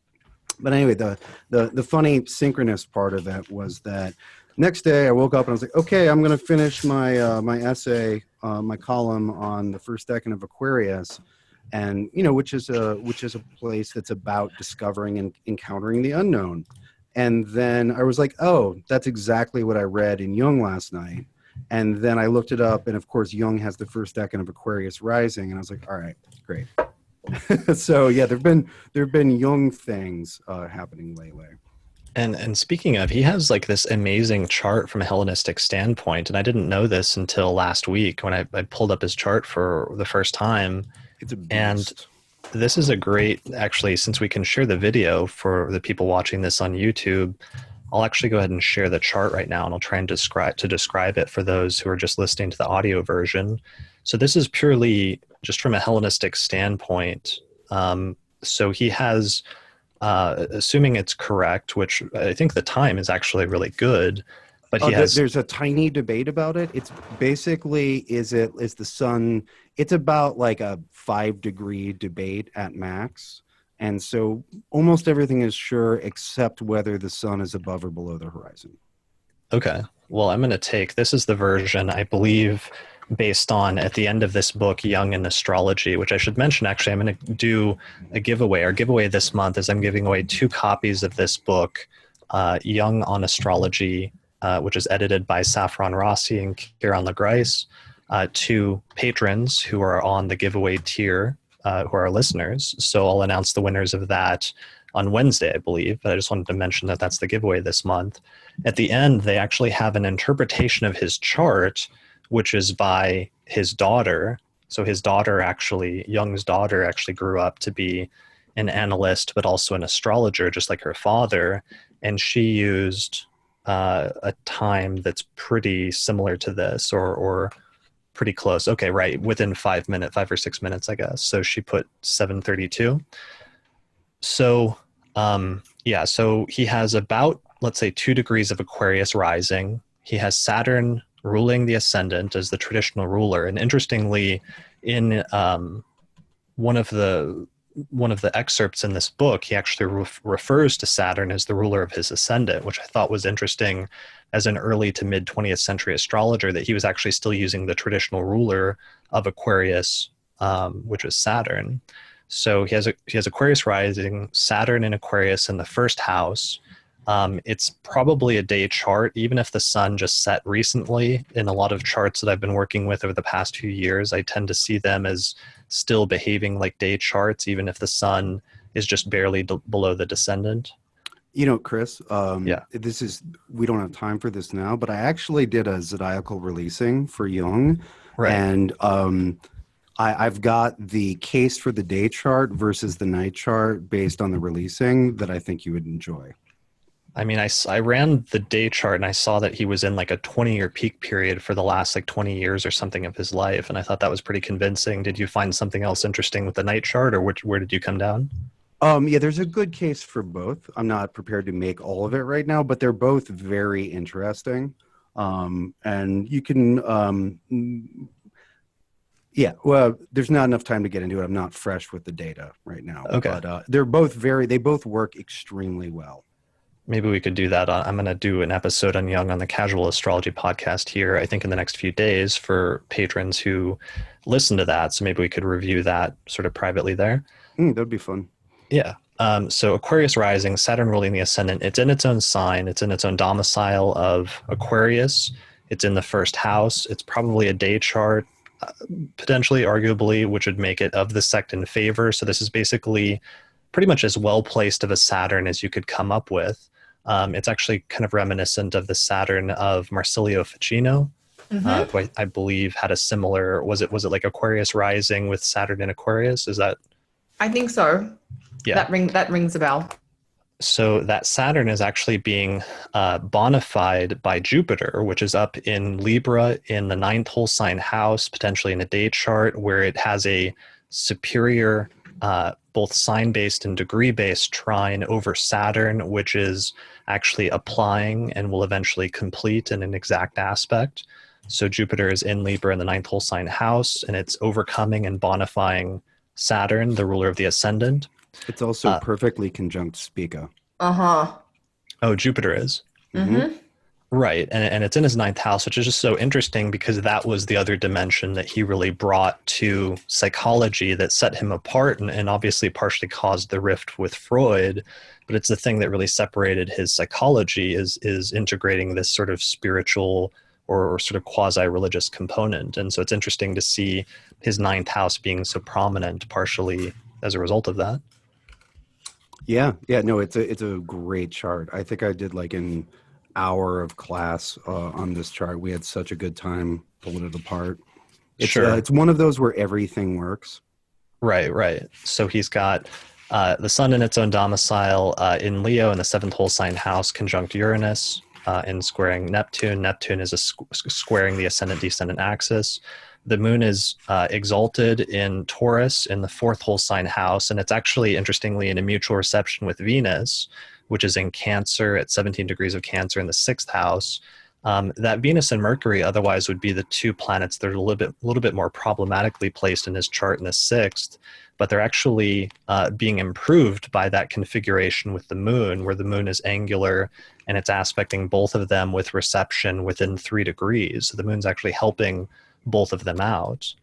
But anyway, the funny synchronous part of it was that next day I woke up and I was like, okay, I'm going to finish my my essay, my column on the first decan of Aquarius, and which is a place that's about discovering and encountering the unknown. And then I was like, oh, that's exactly what I read in Jung last night. And then I looked it up, and of course Jung has the first decan of Aquarius rising, and I was like, all right, great. So yeah, there've been Jung things happening lately. And speaking of, he has like this amazing chart from a Hellenistic standpoint, and I didn't know this until last week when I pulled up his chart for the first time. It's a beast. And this is a great, actually, since we can share the video for the people watching this on YouTube, I'll actually go ahead and share the chart right now, and I'll try and describe it for those who are just listening to the audio version. So this is purely just from a Hellenistic standpoint. So he has, assuming it's correct, which I think the time is actually really good, but there's a tiny debate about it. It's basically, is the sun, it's about like a 5-degree debate at max. And so almost everything is sure except whether the sun is above or below the horizon. Okay. Well, I'm going to take, this is the version, I believe, based on, at the end of this book, Jung and Astrology, which I should mention, actually, I'm going to do a giveaway. Our giveaway this month is I'm giving away 2 copies of this book, Jung on Astrology, which is edited by Saffron Rossi and Kieran LaGrice, to patrons who are on the giveaway tier, who are our listeners. So I'll announce the winners of that on Wednesday, I believe, but I just wanted to mention that that's the giveaway this month. At the end, they actually have an interpretation of his chart, which is by his daughter. So his daughter actually, Jung's daughter actually grew up to be an analyst, but also an astrologer, just like her father. And she used a time that's pretty similar to this, or pretty close. Okay, right, within 5 or 6 minutes, I guess. So she put 7:32. So so he has about, let's say, 2 degrees of Aquarius rising. He has Saturn ruling the ascendant as the traditional ruler. And interestingly, in one of the excerpts in this book, he actually refers to Saturn as the ruler of his ascendant, which I thought was interesting as an early to mid 20th century astrologer, that he was actually still using the traditional ruler of Aquarius, which was Saturn. So he has Aquarius rising, Saturn in Aquarius in the first house. It's probably a day chart, even if the sun just set recently. In a lot of charts that I've been working with over the past few years, I tend to see them as still behaving like day charts, even if the sun is just barely below the descendant. Chris, we don't have time for this now, but I actually did a zodiacal releasing for Jung. Right. And I've got the case for the day chart versus the night chart based on the releasing that I think you would enjoy. I mean, I ran the day chart and I saw that he was in like a 20-year peak period for the last like 20 years or something of his life. And I thought that was pretty convincing. Did you find something else interesting with the night chart, or where did you come down? Yeah, there's a good case for both. I'm not prepared to make all of it right now, but they're both very interesting. And you can, yeah, well, there's not enough time to get into it. I'm not fresh with the data right now. Okay. But they both work extremely well. Maybe we could do that. I'm going to do an episode on Jung on the Casual Astrology Podcast here, I think in the next few days for patrons who listen to that. So maybe we could review that sort of privately there. That'd be fun. Yeah. So Aquarius rising, Saturn ruling the ascendant. It's in its own sign. It's in its own domicile of Aquarius. It's in the first house. It's probably a day chart, potentially, arguably, which would make it of the sect in favor. So this is basically pretty much as well placed of a Saturn as you could come up with. It's actually kind of reminiscent of the Saturn of Marsilio Ficino, who I believe had a similar, was it like Aquarius rising with Saturn in Aquarius? Is that? I think so. Yeah. That rings a bell. So that Saturn is actually being bona fide by Jupiter, which is up in Libra in the 9th whole sign house, potentially in a day chart, where it has a superior both sign-based and degree-based trine over Saturn, which is actually applying and will eventually complete in an exact aspect. So Jupiter is in Libra in the 9th whole sign house, and it's overcoming and bonifying Saturn, the ruler of the ascendant. It's also perfectly conjunct Spica. Oh, Jupiter is? Mm-hmm. Right, and it's in his 9th house, which is just so interesting because that was the other dimension that he really brought to psychology that set him apart and obviously partially caused the rift with Freud. But it's the thing that really separated his psychology is integrating this sort of spiritual or sort of quasi-religious component. And so it's interesting to see his 9th house being so prominent partially as a result of that. Yeah, no, it's a great chart. I think I did like an hour of class on this chart. We had such a good time pulling it apart. It's one of those where everything works. Right. So he's got the sun in its own domicile in Leo in the 7th whole sign house, conjunct Uranus, in squaring Neptune. Neptune is squaring the ascendant-descendant axis. The moon is exalted in Taurus in the 4th whole sign house, and it's actually, interestingly, in a mutual reception with Venus, which is in Cancer at 17 degrees of Cancer in the 6th house. That Venus and Mercury otherwise would be the two planets that are a little bit more problematically placed in his chart in the 6th, but they're actually being improved by that configuration with the moon, where the moon is angular and it's aspecting both of them with reception within 3 degrees. So the moon's actually helping both of them out.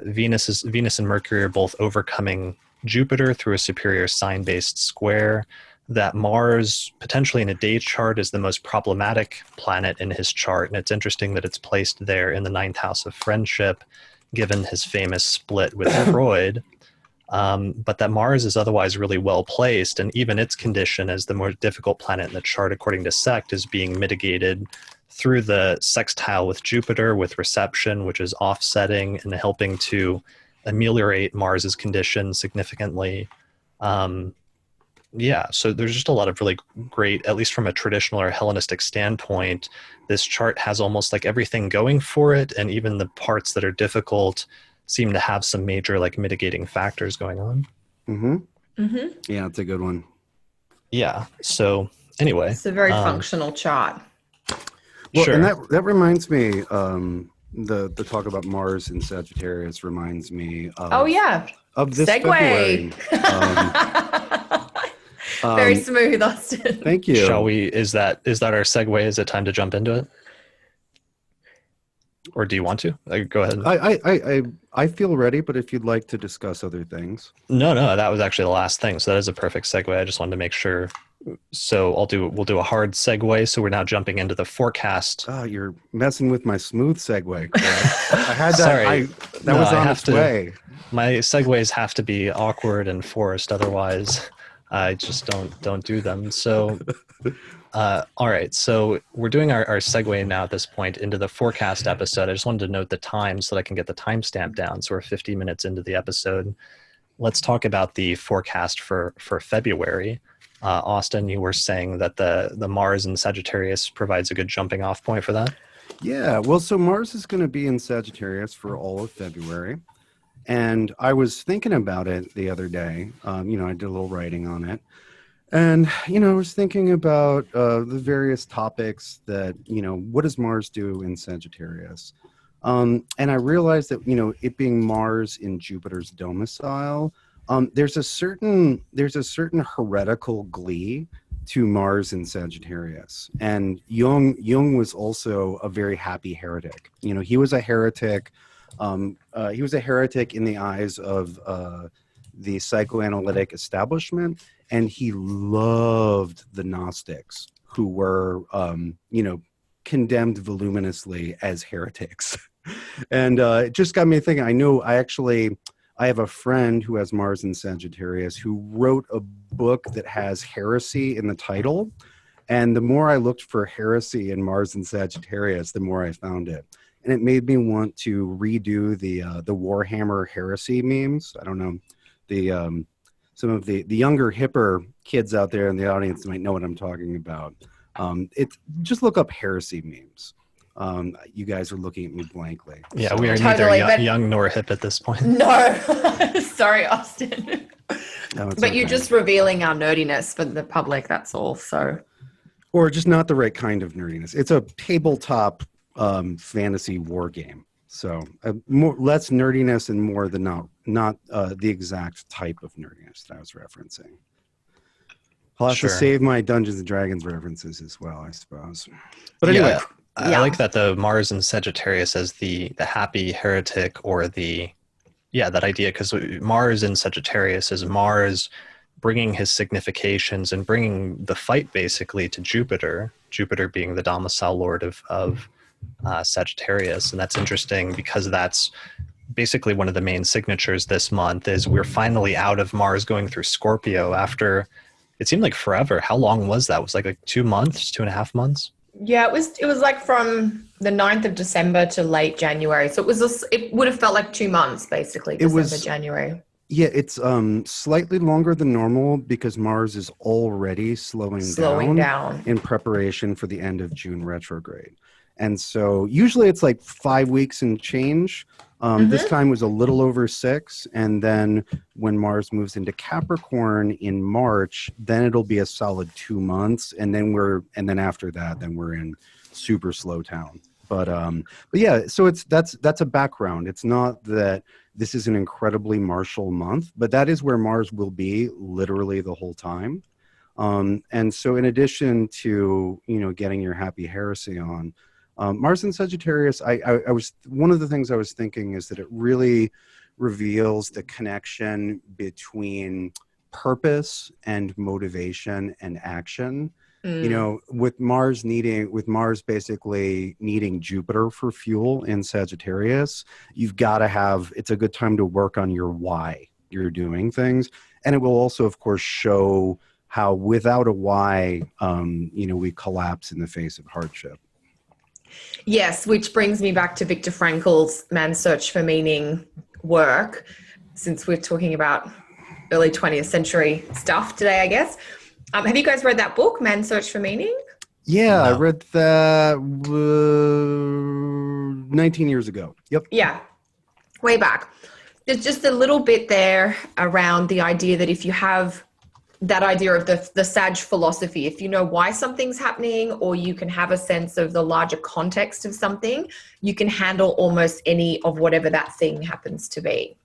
Venus and Mercury are both overcoming Jupiter through a superior sign-based square. That Mars, potentially in a day chart, is the most problematic planet in his chart. And it's interesting that it's placed there in the 9th house of friendship, given his famous split with Freud. But that Mars is otherwise really well placed, and even its condition as the more difficult planet in the chart, according to sect, is being mitigated through the sextile with Jupiter, with reception, which is offsetting and helping to ameliorate Mars's condition significantly. Yeah, so there's just a lot of really great, at least from a traditional or Hellenistic standpoint, this chart has almost like everything going for it, and even the parts that are difficult seem to have some major like mitigating factors going on. Yeah, it's a good one. Yeah, so anyway. It's a very functional chart. Well, and that reminds me, the talk about Mars and Sagittarius reminds me of, of this segue. February. Very smooth, Austin. Thank you. Shall we? Is that our segue? Is it time to jump into it? Or do you want to? Go ahead. I feel ready, but if you'd like to discuss other things. No, that was actually the last thing. So that is a perfect segue. I just wanted to make sure. So we'll do a hard segue. So we're now jumping into the forecast. Oh, you're messing with my smooth segue. I had that. Sorry. That was on its way. My segues have to be awkward and forced. Otherwise, I just don't do them. So, all right. So we're doing our segue now at this point into the forecast episode. I just wanted to note the time so that I can get the timestamp down. So we're 50 minutes into the episode. Let's talk about the forecast for February. Austin, you were saying that the Mars in Sagittarius provides a good jumping off point for that. Yeah, well, so Mars is going to be in Sagittarius for all of February. And I was thinking about it the other day. I did a little writing on it. And, I was thinking about the various topics that, what does Mars do in Sagittarius? And I realized that, it being Mars in Jupiter's domicile, there's a certain heretical glee to Mars in Sagittarius. And Jung was also a very happy heretic. He was a heretic. He was a heretic in the eyes of the psychoanalytic establishment, and he loved the Gnostics, who were, condemned voluminously as heretics. And it just got me thinking. I have a friend who has Mars in Sagittarius who wrote a book that has heresy in the title. And the more I looked for heresy in Mars in Sagittarius, the more I found it. And it made me want to redo the Warhammer heresy memes. I don't know, some of the younger, hipper kids out there in the audience might know what I'm talking about. Just look up heresy memes. You guys are looking at me blankly. Yeah, so. we are Totally, neither young nor hip at this point. No, sorry, Austin. No, but okay. You're just revealing our nerdiness for the public, that's all. So, or just not the right kind of nerdiness. It's a tabletop fantasy war game. So less nerdiness and more the not the exact type of nerdiness that I was referencing. I'll have to save my Dungeons and Dragons references as well, I suppose. But anyway. I like that the Mars in Sagittarius as the happy heretic, or that idea, because Mars in Sagittarius is Mars bringing his significations and bringing the fight basically to Jupiter being the domicile lord of Sagittarius. And that's interesting because that's basically one of the main signatures this month is we're finally out of Mars going through Scorpio after it seemed like forever. How long was that? It was like 2 months, 2.5 months? Yeah, it was like from the 9th of December to late January. So it would have felt like 2 months, basically, December, January. Yeah, it's slightly longer than normal because Mars is already slowing down in preparation for the end of June retrograde. And so usually it's like 5 weeks and change. This time was a little over 6. And then when Mars moves into Capricorn in March, then it'll be a solid 2 months. And then after that, then we're in super slow town. But yeah, so that's a background. It's not that this is an incredibly martial month, but that is where Mars will be literally the whole time. And so in addition to, getting your happy heresy on, Mars in Sagittarius, I was one of the things I was thinking is that it really reveals the connection between purpose and motivation and action. With Mars basically needing Jupiter for fuel in Sagittarius, you've got to it's a good time to work on your why you're doing things. And it will also, of course, show how without a why, we collapse in the face of hardship. Yes, which brings me back to Viktor Frankl's Man's Search for Meaning work, since we're talking about early 20th century stuff today, I guess. Have you guys read that book, Man's Search for Meaning? Yeah, no. I read that 19 years ago. Yep. Yeah, way back. There's just a little bit there around the idea that if you have that idea of the Sag philosophy, if you know why something's happening, or you can have a sense of the larger context of something, you can handle almost any of whatever that thing happens to be.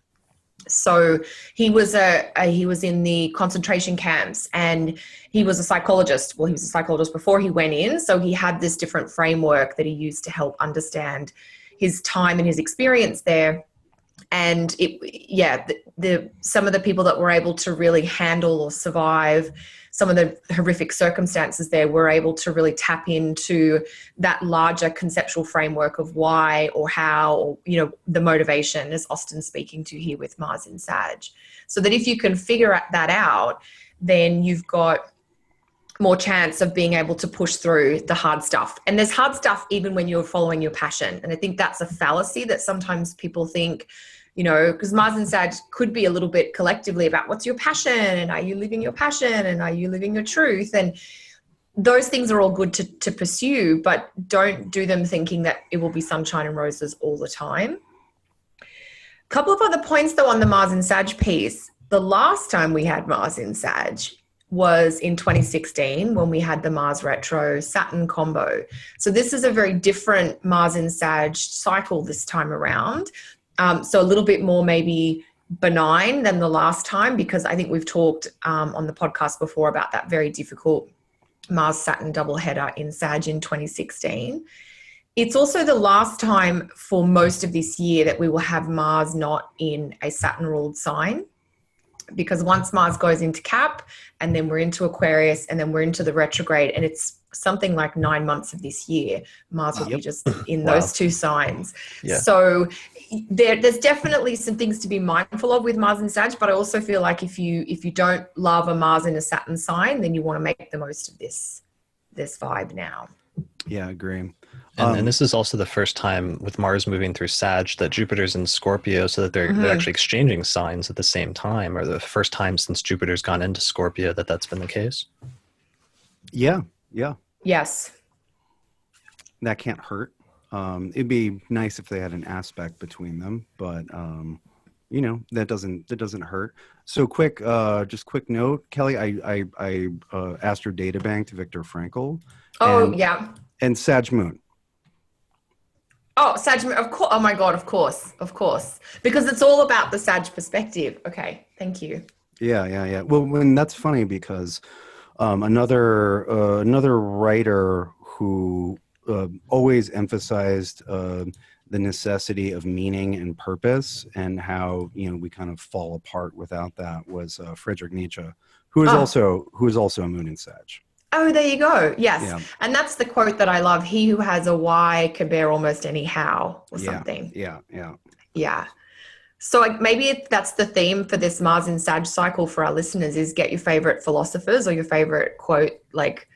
So he was in the concentration camps, and he was a psychologist. Well, he was a psychologist before he went in. So he had this different framework that he used to help understand his time and his experience there. And some of the people that were able to really handle or survive some of the horrific circumstances there were able to really tap into that larger conceptual framework of why or how, or, the motivation, as Austin's speaking to here with Mars in Sag. So that if you can figure that out, then you've got more chance of being able to push through the hard stuff. And there's hard stuff even when you're following your passion. And I think that's a fallacy that sometimes people think you know, because Mars and Sag could be a little bit collectively about what's your passion, and are you living your passion, and are you living your truth? And those things are all good to pursue, but don't do them thinking that it will be sunshine and roses all the time. A couple of other points though on the Mars and Sag piece. The last time we had Mars in Sag was in 2016 when we had the Mars retro Saturn combo. So this is a very different Mars in Sag cycle this time around. So a little bit more maybe benign than the last time, because I think we've talked on the podcast before about that very difficult Mars Saturn doubleheader in Sag in 2016. It's also the last time for most of this year that we will have Mars not in a Saturn ruled sign, because once Mars goes into Cap and then we're into Aquarius and then we're into the retrograde, and it's something like 9 months of this year, Mars will be just in those two signs. Yeah. So there's definitely some things to be mindful of with Mars and Sag, but I also feel like if you don't love a Mars in a Saturn sign, then you want to make the most of this vibe now. Yeah, I agree. And this is also the first time with Mars moving through Sag that Jupiter's in Scorpio, so that they're actually exchanging signs at the same time, or the first time since Jupiter's gone into Scorpio that's been the case. Yeah. Yeah. Yes. That can't hurt. It'd be nice if they had an aspect between them, but you know, that doesn't hurt. So quick note, Kelly, I Astro Data Banked Viktor Frankl. And Sag Moon. Oh, Sag Moon, of course. Oh my God, of course. Because it's all about the Sag perspective. Okay, thank you. Yeah. Well, and that's funny because another writer who always emphasized the necessity of meaning and purpose, and how, you know, we kind of fall apart without that, was Friedrich Nietzsche, who is also a moon in Sag. Oh, there you go. Yes. Yeah. And that's the quote that I love. He who has a why can bear almost any how, or something. Yeah. So maybe that's the theme for this Mars in Sag cycle for our listeners, is get your favorite philosophers or your favorite quote, like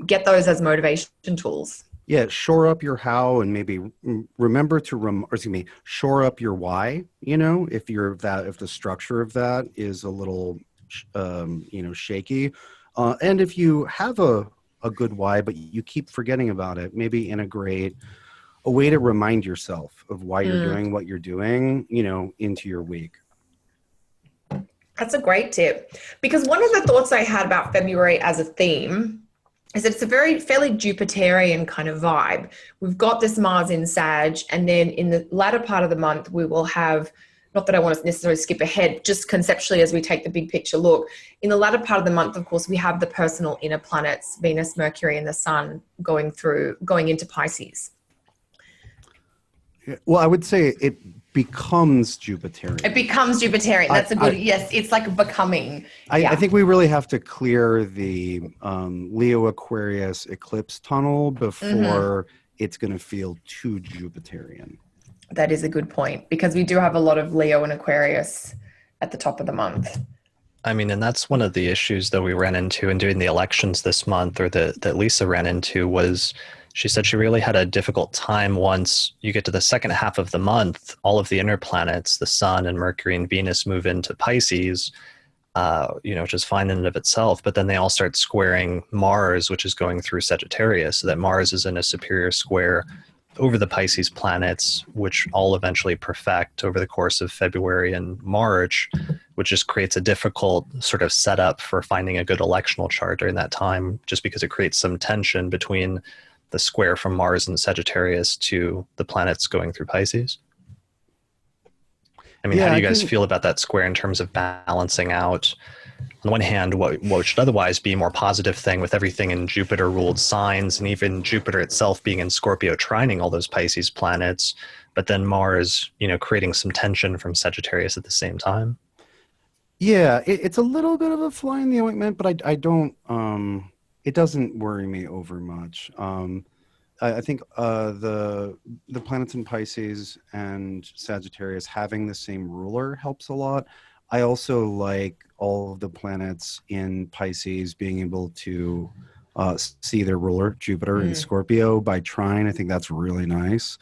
get those as motivation tools. Yeah. Shore up your how, and maybe remember to shore up your why, you know, if the structure of that is a little, shaky. And if you have a good why, but you keep forgetting about it, maybe integrate a way to remind yourself of why you're doing what you're doing, you know, into your week. That's a great tip, because one of the thoughts I had about February as a theme is that it's a fairly Jupiterian kind of vibe. We've got this Mars in Sag, and then in the latter part of the month, we will have, not that I want to necessarily skip ahead, just conceptually as we take the big picture look, in the latter part of the month, of course, we have the personal inner planets, Venus, Mercury, and the Sun going into Pisces. Well, I would say it becomes Jupiterian. That's a good, yes, it's like becoming. I think we really have to clear the Leo Aquarius eclipse tunnel before it's going to feel too Jupiterian. That is a good point, because we do have a lot of Leo and Aquarius at the top of the month. I mean, and that's one of the issues that we ran into in doing the elections this month, or that Lisa ran into, was she said she really had a difficult time once you get to the second half of the month. All of the inner planets, the Sun and Mercury and Venus, move into Pisces, which is fine in and of itself. But then they all start squaring Mars, which is going through Sagittarius, so that Mars is in a superior square over the Pisces planets, which all eventually perfect over the course of February and March, which just creates a difficult sort of setup for finding a good electional chart during that time, just because it creates some tension between the square from Mars and Sagittarius to the planets going through Pisces. I mean, how do you guys feel about that square in terms of balancing out, on the one hand, what should otherwise be a more positive thing with everything in Jupiter ruled signs, and even Jupiter itself being in Scorpio trining all those Pisces planets, but then Mars, creating some tension from Sagittarius at the same time? Yeah, it's a little bit of a fly in the ointment, but I don't, it doesn't worry me over much. I think the planets in Pisces and Sagittarius having the same ruler helps a lot. I also like all of the planets in Pisces being able to see their ruler, Jupiter, in Scorpio by trine. I think that's really nice.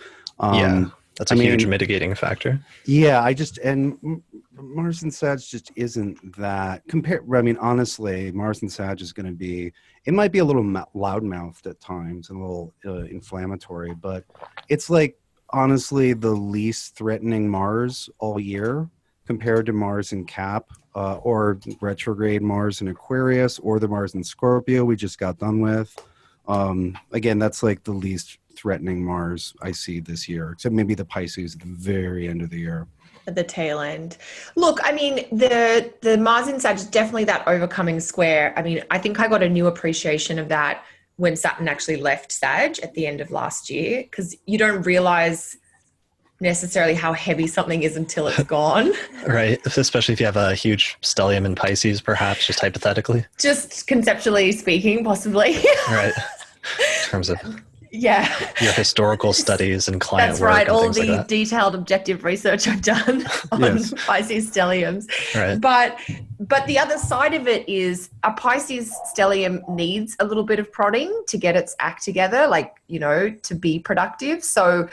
That's a huge mitigating factor. Yeah, and Mars and Sag just isn't that I mean, honestly, Mars and Sag is going to be, it might be a little loudmouthed at times and a little inflammatory, but it's like, honestly, the least threatening Mars all year compared to Mars in Cap, or retrograde Mars in Aquarius, or the Mars in Scorpio we just got done with. Again, that's like the least threatening Mars I see this year, except maybe the Pisces at the very end of the year. At the tail end. Look, I mean, the Mars in Sag is definitely that overcoming square. I mean, I think I got a new appreciation of that when Saturn actually left Sag at the end of last year, because you don't realize necessarily how heavy something is until it's gone. Right. Especially if you have a huge stellium in Pisces, perhaps, just hypothetically. Just conceptually speaking, possibly. Right. In terms of your historical studies and client That's work. right. And all things the like that. detailed objective research I've done on Pisces stelliums. Right. But the other side of it is a Pisces stellium needs a little bit of prodding to get its act together, like, to be productive. So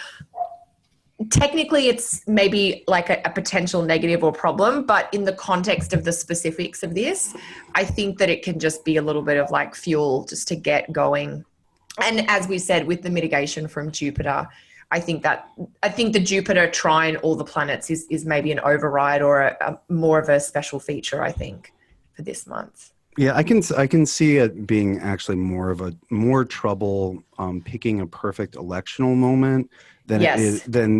technically it's maybe like a potential negative or problem, but in the context of the specifics of this, I think that it can just be a little bit of like fuel just to get going. And as we said, with the mitigation from Jupiter, I think the Jupiter trine all the planets is maybe an override or a more of a special feature, I think, for this month. Yeah, I can see it being actually more trouble picking a perfect electional moment than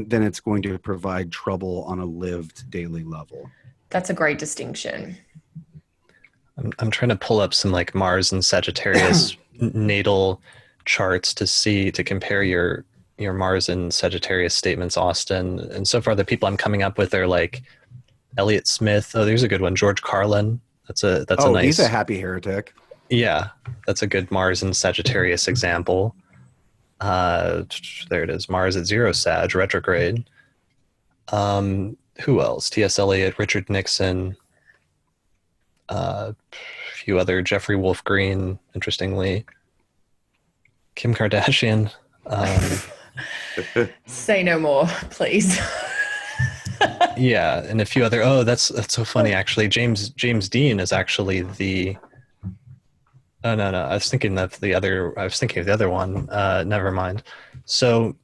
than it's going to provide trouble on a lived daily level. That's a great distinction. I'm trying to pull up some like Mars and Sagittarius natal charts to compare your Mars and Sagittarius statements, Austin. And so far the people I'm coming up with are like Elliott Smith. Oh, there's a good one. George Carlin. That's a nice. He's a happy heretic. Yeah, that's a good Mars and Sagittarius example. There it is. Mars at 0 Sag, retrograde. Who else? T.S. Eliot, Richard Nixon, a few other, Jeffrey Wolf Green, interestingly. Kim Kardashian. Say no more, please. Yeah, and a few other. Oh, that's so funny. Actually, James Dean is actually the. Oh no, I was thinking of the other one. Never mind. So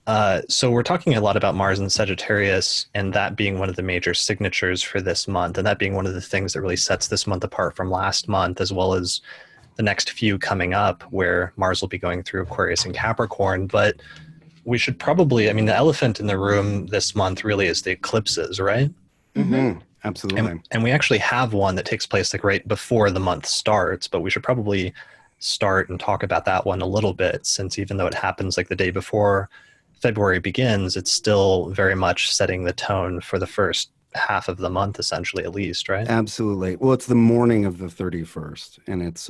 we're talking a lot about Mars and Sagittarius, and that being one of the major signatures for this month, and that being one of the things that really sets this month apart from last month, as well as the next few coming up, where Mars will be going through Aquarius and Capricorn. But we should probably, the elephant in the room this month really is the eclipses, right? Mm-hmm. Absolutely. And we actually have one that takes place like right before the month starts, but we should probably start and talk about that one a little bit, since even though it happens like the day before February begins, it's still very much setting the tone for the first half of the month, essentially, at least, right? Absolutely. Well, it's the morning of the 31st, and it's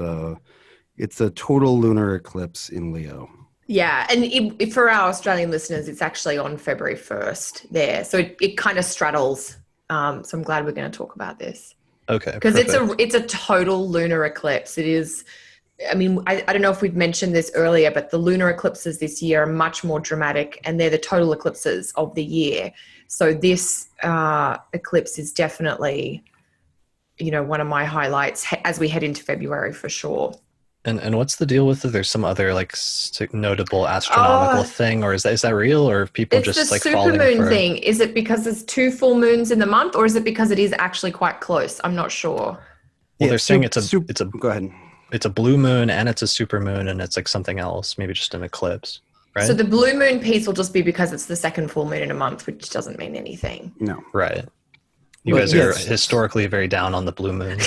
a total lunar eclipse in Leo. Yeah, and for our Australian listeners, it's actually on February 1st there. So it kind of straddles. So I'm glad we're going to talk about this. Okay. Because it's a total lunar eclipse. It is, I don't know if we've mentioned this earlier, but the lunar eclipses this year are much more dramatic, and they're the total eclipses of the year. So this eclipse is definitely, one of my highlights as we head into February for sure. And what's the deal with it? There's some other like notable astronomical thing, or is that real, or people just like falling for? It's the supermoon thing. Is it because there's 2 full moons in the month, or is it because it is actually quite close? I'm not sure. Well, they're saying it's a go ahead. It's a blue moon and it's a supermoon, and it's like something else, maybe just an eclipse, right? So the blue moon piece will just be because it's the second full moon in a month, which doesn't mean anything. No. Right. You guys are historically very down on the blue moons.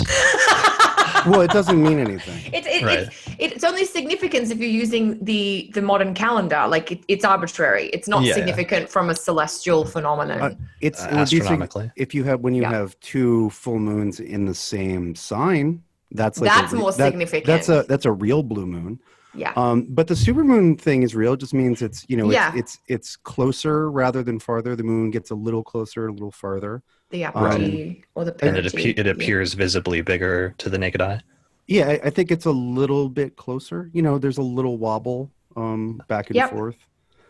Well, it doesn't mean anything. It's only significance if you're using the modern calendar. Like it's arbitrary. It's not significant from a celestial phenomenon. It's astronomically. If you have have 2 full moons in the same sign, that's more significant. That's a real blue moon. Yeah. But the supermoon thing is real. It just means it's it's closer rather than farther. The moon gets a little closer, a little farther. The apogee or the perigee. And it appears visibly bigger to the naked eye. Yeah, I think it's a little bit closer. There's a little wobble back and forth.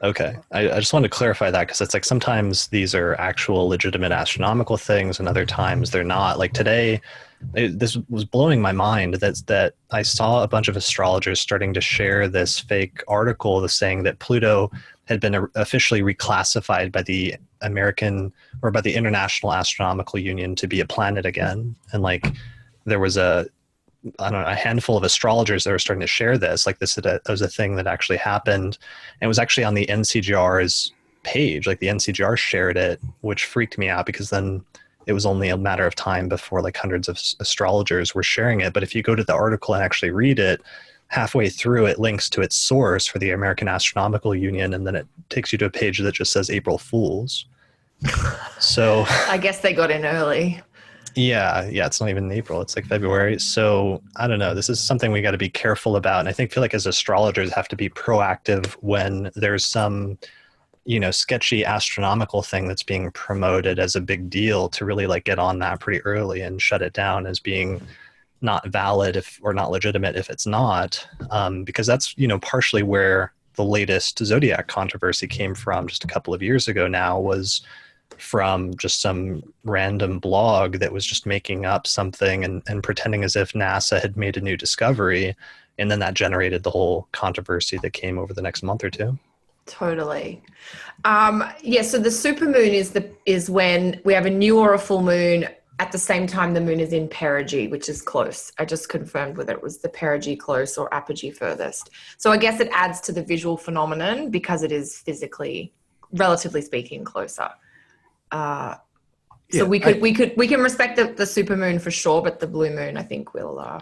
Okay. I just wanted to clarify that because it's like sometimes these are actual legitimate astronomical things and other times they're not. Like today, this was blowing my mind that I saw a bunch of astrologers starting to share this fake article that's saying that Pluto had been officially reclassified by the American or by the International Astronomical Union to be a planet again. And like there was I don't know, a handful of astrologers that were starting to share this. Like this was a thing that actually happened. And it was actually on the NCGR's page. Like the NCGR shared it, which freaked me out because then it was only a matter of time before like hundreds of astrologers were sharing it. But if you go to the article and actually read it, halfway through it links to its source for the American Astronomical Union. And then it takes you to a page that just says April Fools. So I guess they got in early. Yeah, it's not even in April. It's like February. So I don't know. This is something we got to be careful about. And I feel like as astrologers have to be proactive when there's some, sketchy astronomical thing that's being promoted as a big deal to really like get on that pretty early and shut it down as being not valid or not legitimate if it's not. Because that's, partially where the latest zodiac controversy came from just a couple of years ago now was from just some random blog that was just making up something and pretending as if NASA had made a new discovery. And then that generated the whole controversy that came over the next month or two. Totally. So the supermoon is when we have a new or a full moon at the same time the moon is in perigee, which is close. I just confirmed whether it was the perigee close or apogee furthest. So I guess it adds to the visual phenomenon because it is physically, relatively speaking, closer. So we can respect the supermoon for sure, but the blue moon I think will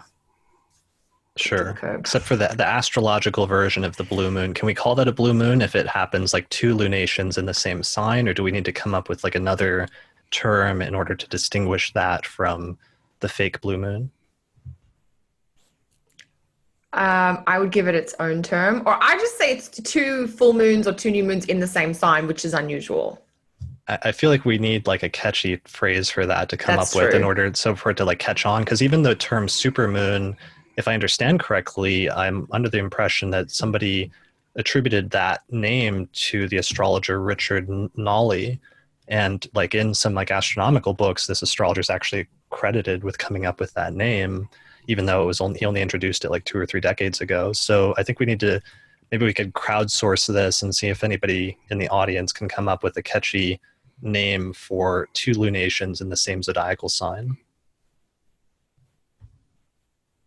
sure. Except for the astrological version of the blue moon. Can we call that a blue moon if it happens like two lunations in the same sign, or do we need to come up with like another term in order to distinguish that from the fake blue moon? I would give it its own term, or I just say it's two full moons or two new moons in the same sign, which is unusual. I feel like we need like a catchy phrase for that to come That's up with true. in order for it to like catch on. Because even the term supermoon, if I understand correctly, I'm under the impression that somebody attributed that name to the astrologer Richard Nolly. And like in some like astronomical books, this astrologer is actually credited with coming up with that name, even though he only introduced it like 2 or 3 decades ago. So I think we need to, maybe we could crowdsource this and see if anybody in the audience can come up with a catchy name for two lunations in the same zodiacal sign.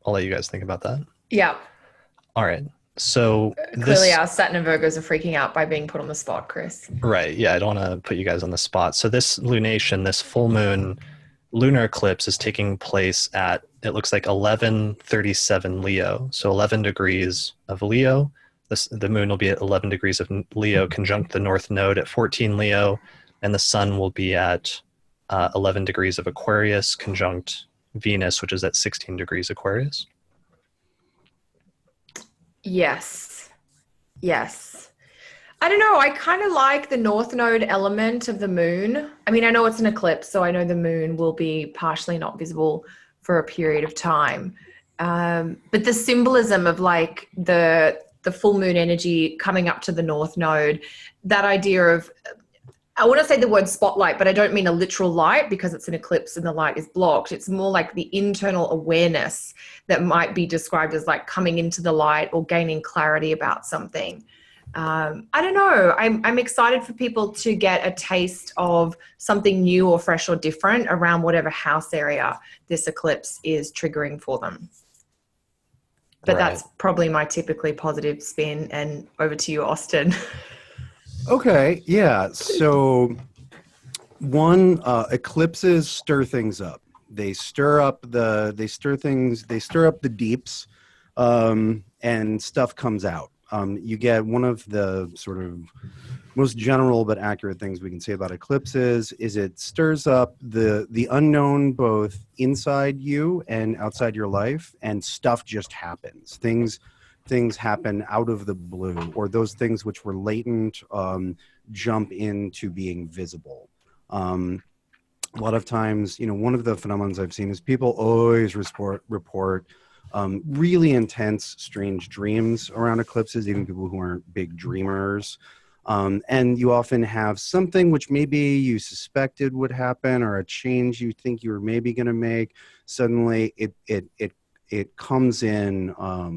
I'll let you guys think about that. Yeah. All right. So clearly our Saturn and Virgos are freaking out by being put on the spot, Chris. Right. Yeah. I don't want to put you guys on the spot. So this lunation, this full moon lunar eclipse is taking place at, it looks like 11:37 Leo. So 11 degrees of Leo. The moon will be at 11 degrees of Leo, conjunct the North Node at 14 Leo. And the sun will be at 11 degrees of Aquarius, conjunct Venus, which is at 16 degrees Aquarius. Yes. I don't know. I kind of like the North Node element of the moon. I mean, I know it's an eclipse, so I know the moon will be partially not visible for a period of time. But the symbolism of like the full moon energy coming up to the North Node, that idea of, I want to say the word spotlight, but I don't mean a literal light because it's an eclipse and the light is blocked. It's more like the internal awareness that might be described as like coming into the light or gaining clarity about something. I don't know. I'm excited for people to get a taste of something new or fresh or different around whatever house area this eclipse is triggering for them. But That's probably my typically positive spin. And over to you, Austin. Okay, yeah. So eclipses stir things up. They stir up the deeps, and stuff comes out. You get one of the sort of most general but accurate things we can say about eclipses is it stirs up the unknown both inside you and outside your life, and stuff just happens. Things happen out of the blue, or those things which were latent jump into being visible. A lot of times, one of the phenomena I've seen is people always report really intense, strange dreams around eclipses, even people who aren't big dreamers. And you often have something which maybe you suspected would happen, or a change you think you were maybe going to make. Suddenly it comes in, how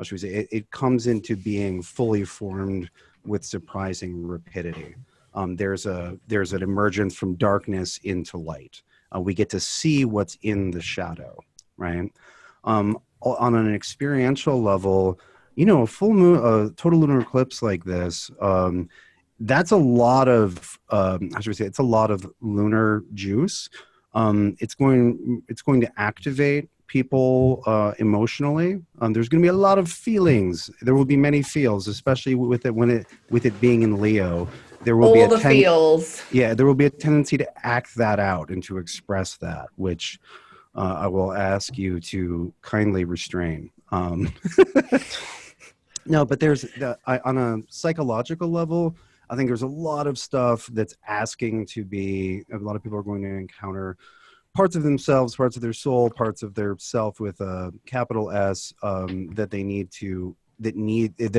should we say, it comes into being fully formed with surprising rapidity. There's an emergence from darkness into light. We get to see what's in the shadow, right? On an experiential level, a full moon, a total lunar eclipse like this, that's a lot of, how should we say, it's a lot of lunar juice. It's going to activate people emotionally. There's going to be a lot of feelings. There will be many feels, especially with it being in Leo. There will be feels. Yeah, there will be a tendency to act that out and to express that, which I will ask you to kindly restrain. No, but on a psychological level, I think there's a lot of stuff that's asking to be. A lot of people are going to encounter parts of themselves, parts of their soul, parts of their self with a capital S, that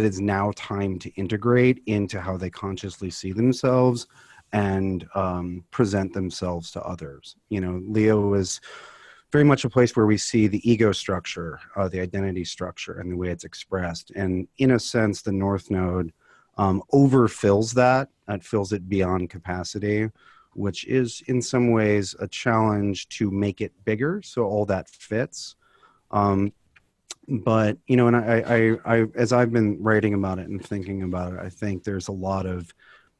is now time to integrate into how they consciously see themselves and present themselves to others. Leo is very much a place where we see the ego structure, the identity structure, and the way it's expressed. And in a sense, the North Node overfills that. It fills it beyond capacity, which is in some ways a challenge to make it bigger so all that fits. But and I as I've been writing about it and thinking about it, I think there's a lot of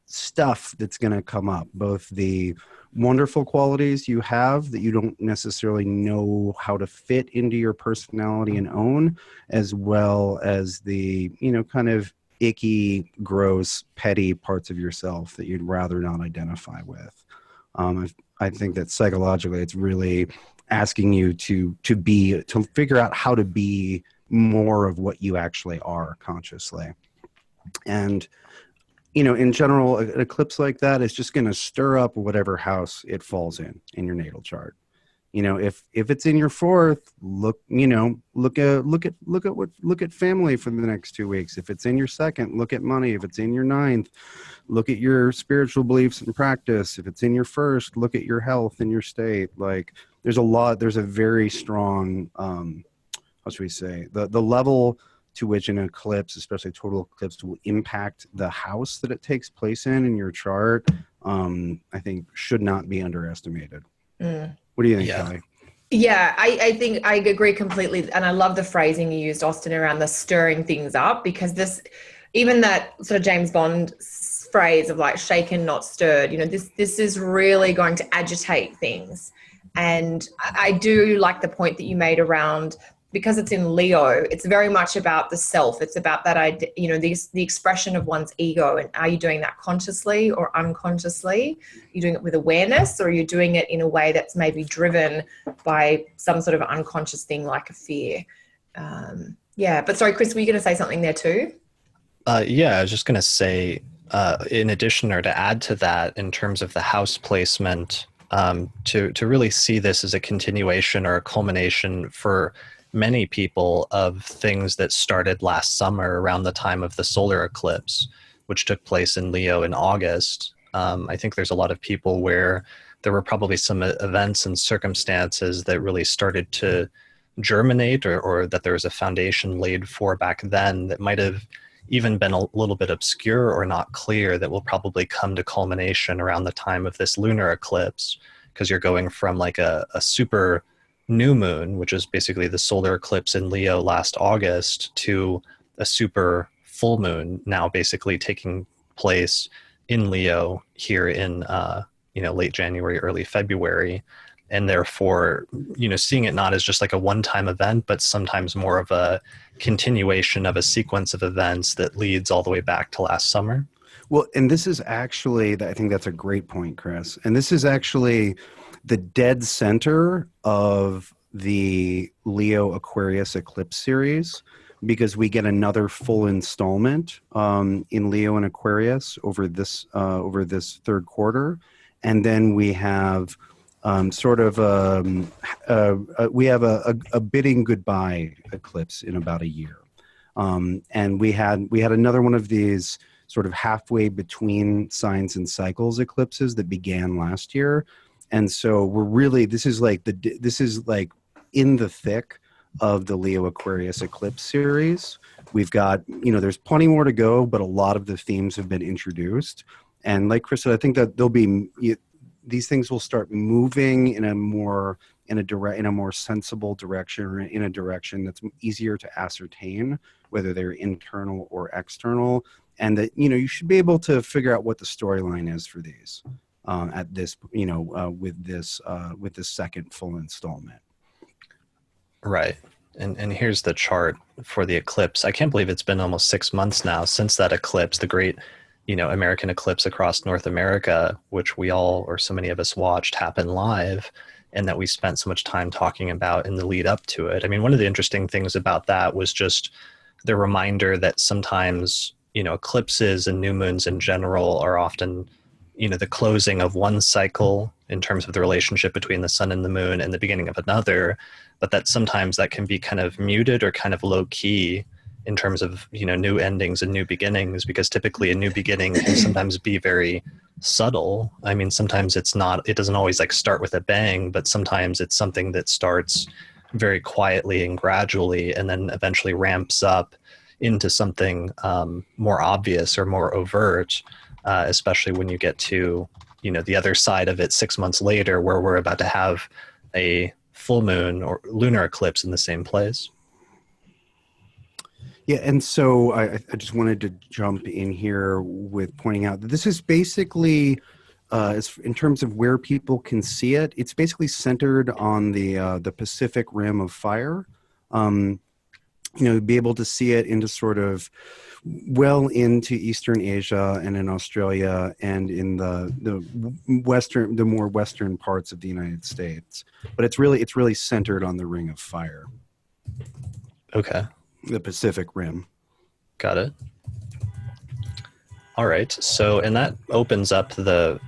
stuff that's going to come up, both the wonderful qualities you have that you don't necessarily know how to fit into your personality and own, as well as the kind of icky, gross, petty parts of yourself that you'd rather not identify with. I think that psychologically it's really asking you to figure out how to be more of what you actually are consciously. And in general, an eclipse like that is just going to stir up whatever house it falls in your natal chart. If it's in your fourth, look at family for the next 2 weeks. If it's in your second, look at money. If it's in your ninth, look at your spiritual beliefs and practice. If it's in your first, look at your health and your state. Like there's a very strong, how should we say, the level to which an eclipse, especially total eclipse, will impact the house that it takes place in your chart, I think should not be underestimated. What do you think, Kelly? Yeah, I think I agree completely. And I love the phrasing you used, Austin, around the stirring things up, because even that sort of James Bond phrase of like shaken, not stirred, this is really going to agitate things. And I do like the point that you made around, because it's in Leo, it's very much about the self. It's about that, the expression of one's ego. And are you doing that consciously or unconsciously? Are you doing it with awareness, or are you doing it in a way that's maybe driven by some sort of unconscious thing like a fear? But sorry, Chris, were you going to say something there too? Yeah, I was just going to say, in addition, or to add to that, in terms of the house placement, to really see this as a continuation or a culmination for many people of things that started last summer around the time of the solar eclipse, which took place in Leo in August. I think there's a lot of people where there were probably some events and circumstances that really started to germinate, or that there was a foundation laid for back then that might have even been a little bit obscure or not clear, that will probably come to culmination around the time of this lunar eclipse, because you're going from like a super new moon, which is basically the solar eclipse in Leo last August, to a super full moon now basically taking place in Leo here in late January, early February. And therefore, seeing it not as just like a one-time event, but sometimes more of a continuation of a sequence of events that leads all the way back to last summer. Well, and this is actually, I think that's a great point, Chris. And this is actually the dead center of the Leo Aquarius eclipse series, because we get another full installment in Leo and Aquarius over this third quarter. And then we have we have a bidding goodbye eclipse in about a year. And we had another one of these sort of halfway between signs and cycles eclipses that began last year. And so we're really, this is like in the thick of the Leo Aquarius eclipse series. We've got, there's plenty more to go, but a lot of the themes have been introduced. And like Chris said, I think that these things will start moving in a more sensible direction, or in a direction that's easier to ascertain, whether they're internal or external. And that, you should be able to figure out what the storyline is for these at this, with this second full installment. Right. And here's the chart for the eclipse. I can't believe it's been almost 6 months now since that eclipse, the great, American eclipse across North America, which we all, or so many of us, watched happen live, and that we spent so much time talking about in the lead up to it. I mean, one of the interesting things about that was just the reminder that sometimes, eclipses and new moons in general are often, the closing of one cycle in terms of the relationship between the sun and the moon and the beginning of another, but that sometimes that can be kind of muted or kind of low key in terms of, new endings and new beginnings, because typically a new beginning can sometimes be very subtle. I mean, sometimes it doesn't always like start with a bang, but sometimes it's something that starts very quietly and gradually and then eventually ramps up into something more obvious or more overt, especially when you get to, the other side of it 6 months later, where we're about to have a full moon or lunar eclipse in the same place. Yeah, and so I just wanted to jump in here with pointing out that this is basically, in terms of where people can see it, it's basically centered on the Pacific Rim of Fire. Be able to see it into sort of well into Eastern Asia and in Australia and in the more western parts of the United States. But it's really centered on the Ring of Fire. Okay. The Pacific Rim. Got it. All right. So, and that opens up the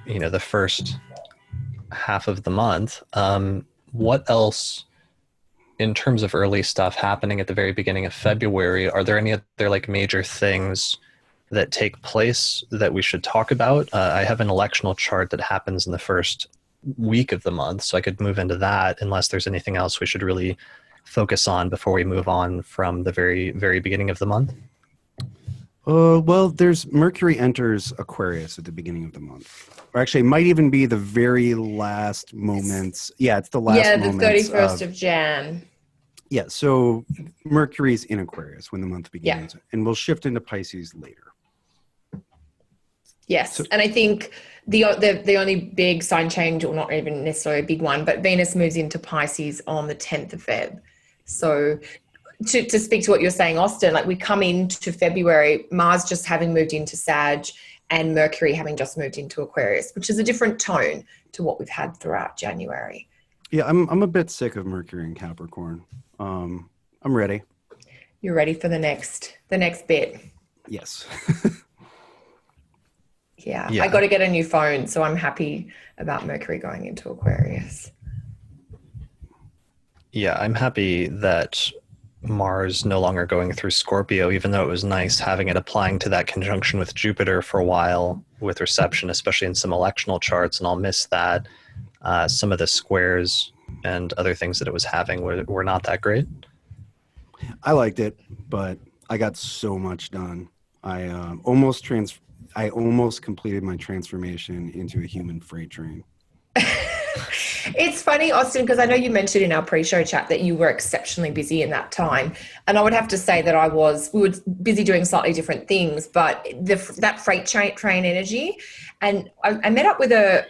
first half of the month. What else in terms of early stuff happening at the very beginning of February? Are there any other like major things that take place that we should talk about? I have an electional chart that happens in the first week of the month, so I could move into that unless there's anything else we should really focus on before we move on from the very, very beginning of the month. Well, there's Mercury enters Aquarius at the beginning of the month. Or actually, it might even be the very last moments. Yeah, it's the last moments. Yeah, the 31st of Jan. Yeah, so Mercury's in Aquarius when the month begins, and we'll shift into Pisces later. Yes, and I think the only big sign change, or not even necessarily a big one, but Venus moves into Pisces on the 10th of Feb. So to speak to what you're saying, Austin, like we come into February, Mars just having moved into Sag and Mercury having just moved into Aquarius, which is a different tone to what we've had throughout January. Yeah, I'm a bit sick of Mercury in Capricorn. I'm ready. You're ready for the next bit. Yes. Yeah, I got to get a new phone, so I'm happy about Mercury going into Aquarius. Yeah, I'm happy that Mars no longer going through Scorpio, even though it was nice having it applying to that conjunction with Jupiter for a while with reception, especially in some electional charts, and I'll miss that. Some of the squares and other things that it was having were not that great. I liked it, but I got so much done. I almost completed my transformation into a human freight train. It's funny, Austin, because I know you mentioned in our pre-show chat that you were exceptionally busy in that time. And I would have to say that we were busy doing slightly different things, but that freight train energy. And I met up with a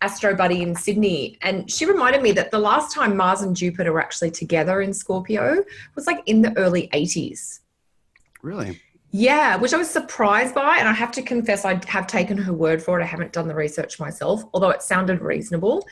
astro buddy in Sydney, and she reminded me that the last time Mars and Jupiter were actually together in Scorpio was like in the early 80s. Really? Yeah, which I was surprised by, and I have to confess I have taken her word for it. I haven't done the research myself, although it sounded reasonable.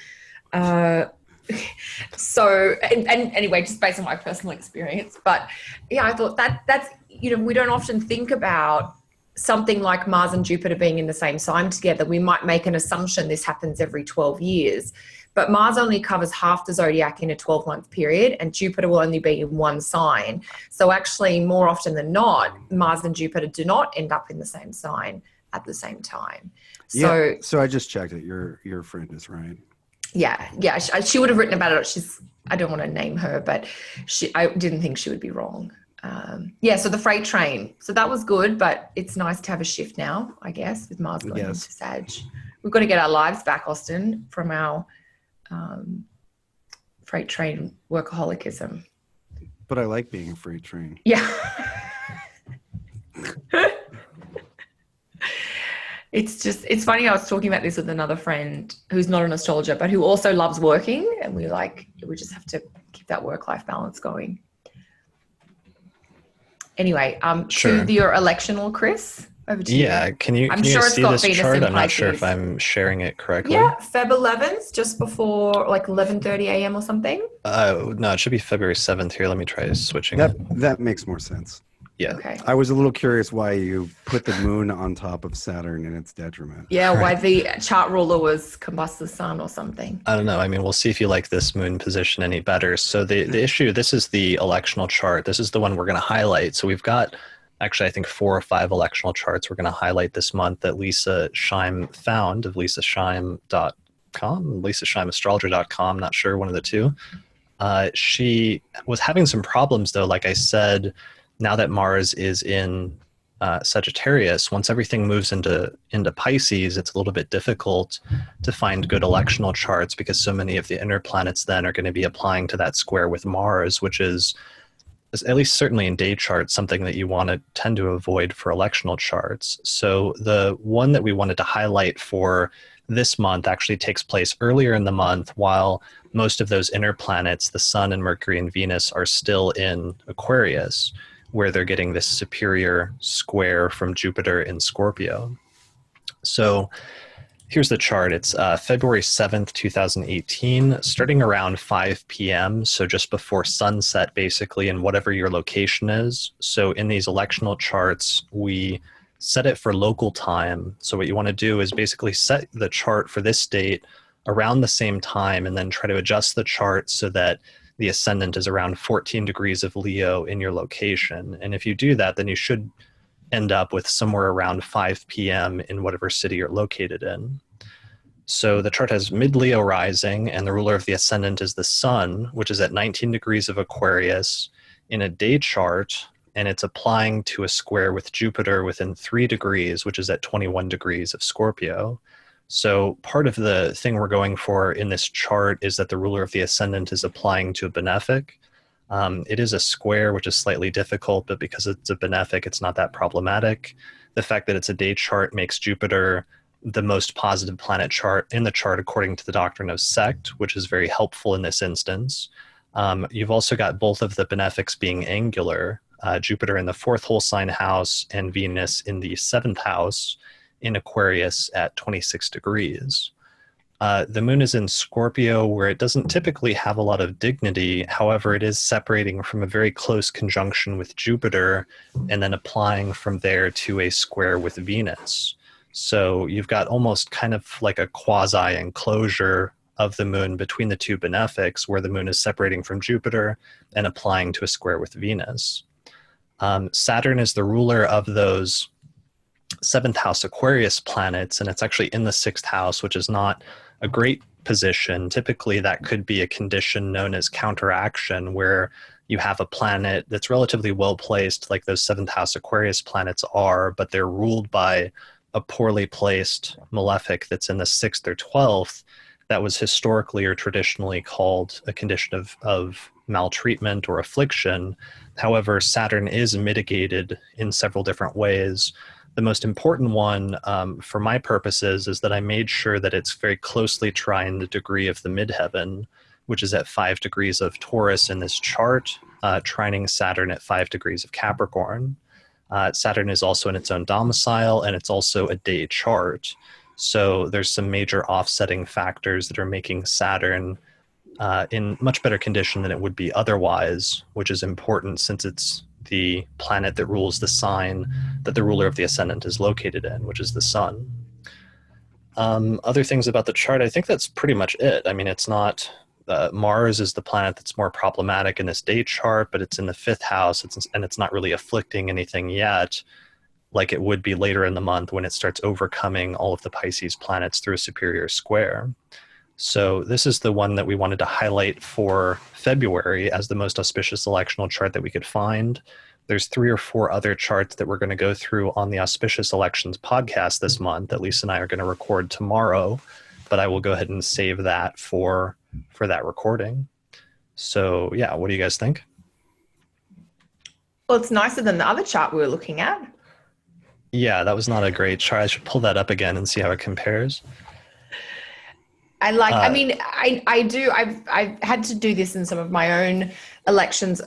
So anyway, just based on my personal experience. But yeah, I thought that's, we don't often think about something like Mars and Jupiter being in the same sign together. We might make an assumption this happens every 12 years. but Mars only covers half the zodiac in a 12-month period, and Jupiter will only be in one sign. So actually, more often than not, Mars and Jupiter do not end up in the same sign at the same time. So I just checked it. Your friend is right. Yeah. She would have written about it. I don't want to name her, but I didn't think she would be wrong. So the freight train. So that was good, but it's nice to have a shift now, I guess, with Mars going into Sag. We've got to get our lives back, Austin, from our freight train workaholicism. But I like being a freight train. Yeah. It's funny. I was talking about this with another friend who's not an astrologer, but who also loves working. And we just have to keep that work-life balance going. Anyway, sure. To your electional, Chris, over to you. Yeah, can you see this chart? I'm not sure if I'm sharing it correctly. Yeah, Feb 11th, just before like 11:30 a.m. or something. No, it should be February 7th here. Let me try switching it. That makes more sense. Yeah. Okay. I was a little curious why you put the moon on top of Saturn in its detriment. Yeah, why the chart ruler was combust the sun or something. I don't know. I mean, we'll see if you like this moon position any better. So the issue, this is the electional chart. This is the one we're going to highlight. So we've got actually, I think 4 or 5 electional charts we're going to highlight this month that Lisa Scheim found of lisasheim.com, lisasheimastrologer.com, not sure, one of the two. She was having some problems though, like I said. Now that Mars is in Sagittarius, once everything moves into Pisces, it's a little bit difficult to find good electional charts because so many of the inner planets then are going to be applying to that square with Mars, which is, at least certainly in day charts, something that you want to tend to avoid for electional charts. So the one that we wanted to highlight for this month actually takes place earlier in the month while most of those inner planets, the Sun and Mercury and Venus, are still in Aquarius, where they're getting this superior square from Jupiter in Scorpio. So here's the chart. It's February 7th, 2018, starting around 5 p.m., so just before sunset, basically, in whatever your location is. So in these electional charts, we set it for local time. So what you want to do is basically set the chart for this date around the same time and then try to adjust the chart so that the ascendant is around 14 degrees of Leo in your location. And if you do that, then you should end up with somewhere around 5 p.m. in whatever city you're located in. So the chart has mid-Leo rising, and the ruler of the ascendant is the Sun, which is at 19 degrees of Aquarius in a day chart, and it's applying to a square with Jupiter within 3 degrees, which is at 21 degrees of Scorpio. So part of the thing we're going for in this chart is that the ruler of the ascendant is applying to a benefic. It is a square, which is slightly difficult, but because it's a benefic, it's not that problematic. The fact that it's a day chart makes Jupiter the most positive planet chart in the chart according to the doctrine of sect, which is very helpful in this instance. You've also got both of the benefics being angular, Jupiter in the 4th whole sign house and Venus in the 7th house, in Aquarius at 26 degrees. The moon is in Scorpio, where it doesn't typically have a lot of dignity. However, it is separating from a very close conjunction with Jupiter and then applying from there to a square with Venus. So you've got almost kind of like a quasi-enclosure of the moon between the two benefics, where the moon is separating from Jupiter and applying to a square with Venus. Saturn is the ruler of those 7th house Aquarius planets, and it's actually in the 6th house, which is not a great position. Typically, that could be a condition known as counteraction, where you have a planet that's relatively well placed, like those 7th house Aquarius planets are, but they're ruled by a poorly placed malefic that's in the 6th or 12th. That was historically or traditionally called a condition of maltreatment or affliction. However, Saturn is mitigated in several different ways. The most important one for my purposes is that I made sure that it's very closely trine the degree of the midheaven, which is at 5 degrees of Taurus in this chart, trining Saturn at 5 degrees of Capricorn. Saturn is also in its own domicile, and it's also a day chart. So there's some major offsetting factors that are making Saturn in much better condition than it would be otherwise, which is important since it's the planet that rules the sign that the ruler of the ascendant is located in, which is the Sun. Other things about the chart, I think that's pretty much it. I mean, it's not, Mars is the planet that's more problematic in this day chart, but it's in the 5th house, and it's not really afflicting anything yet, like it would be later in the month when it starts overcoming all of the Pisces planets through a superior square. So this is the one that we wanted to highlight for February as the most auspicious electional chart that we could find. There's 3 or 4 other charts that we're going to go through on the Auspicious Elections podcast this month that Lisa and I are going to record tomorrow, but I will go ahead and save that for that recording. So yeah, what do you guys think? Well, it's nicer than the other chart we were looking at. Yeah, that was not a great chart. I should pull that up again and see how it compares. I mean, I do. I've had to do this in some of my own elections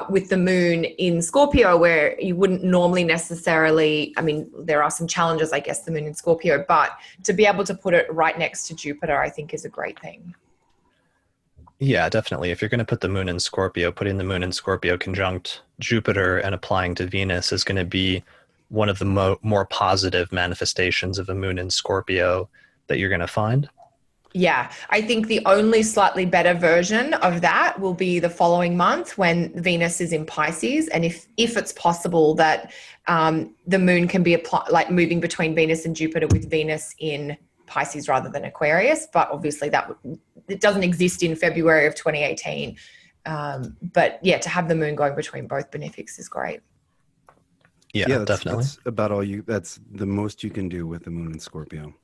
with the moon in Scorpio, where you wouldn't normally necessarily, I mean, there are some challenges, I guess, the moon in Scorpio, but to be able to put it right next to Jupiter, I think is a great thing. Yeah, definitely. If you're going to put the moon in Scorpio, putting the moon in Scorpio conjunct Jupiter and applying to Venus is going to be one of the more positive manifestations of a moon in Scorpio that you're going to find. Yeah, I think the only slightly better version of that will be the following month when Venus is in Pisces. And if it's possible that the moon can be like moving between Venus and Jupiter with Venus in Pisces rather than Aquarius. But obviously it doesn't exist in February of 2018. But yeah, to have the moon going between both benefics is great. Yeah, definitely. That's about all that's the most you can do with the moon in Scorpio.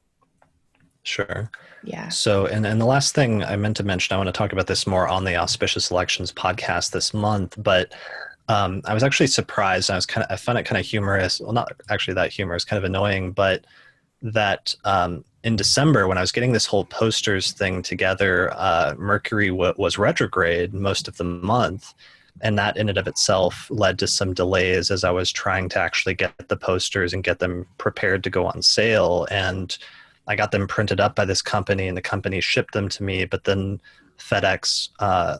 Sure. Yeah. So, and the last thing I meant to mention, I want to talk about this more on the Auspicious Elections podcast this month, but I was actually surprised. I found it kind of humorous. Well, not actually that humorous, kind of annoying, but that in December, when I was getting this whole posters thing together, Mercury was retrograde most of the month. And that in and of itself led to some delays as I was trying to actually get the posters and get them prepared to go on sale. And I got them printed up by this company and the company shipped them to me, but then FedEx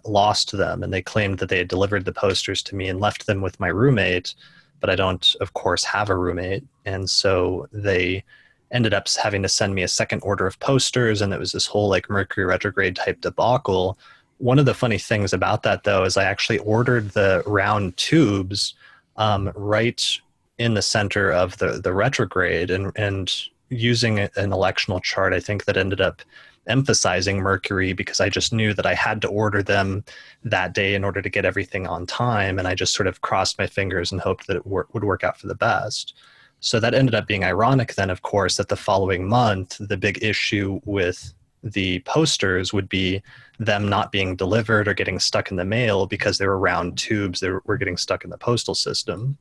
lost them and they claimed that they had delivered the posters to me and left them with my roommate, but I don't, of course, have a roommate. And so they ended up having to send me a second order of posters, and it was this whole like Mercury retrograde type debacle. One of the funny things about that, though, is I actually ordered the round tubes right in the center of the retrograde, and using an electional chart, I think that ended up emphasizing Mercury because I just knew that I had to order them that day in order to get everything on time. And I just sort of crossed my fingers and hoped that it would work out for the best. So that ended up being ironic then, of course, that the following month, the big issue with the posters would be them not being delivered or getting stuck in the mail because they were round tubes that were getting stuck in the postal system.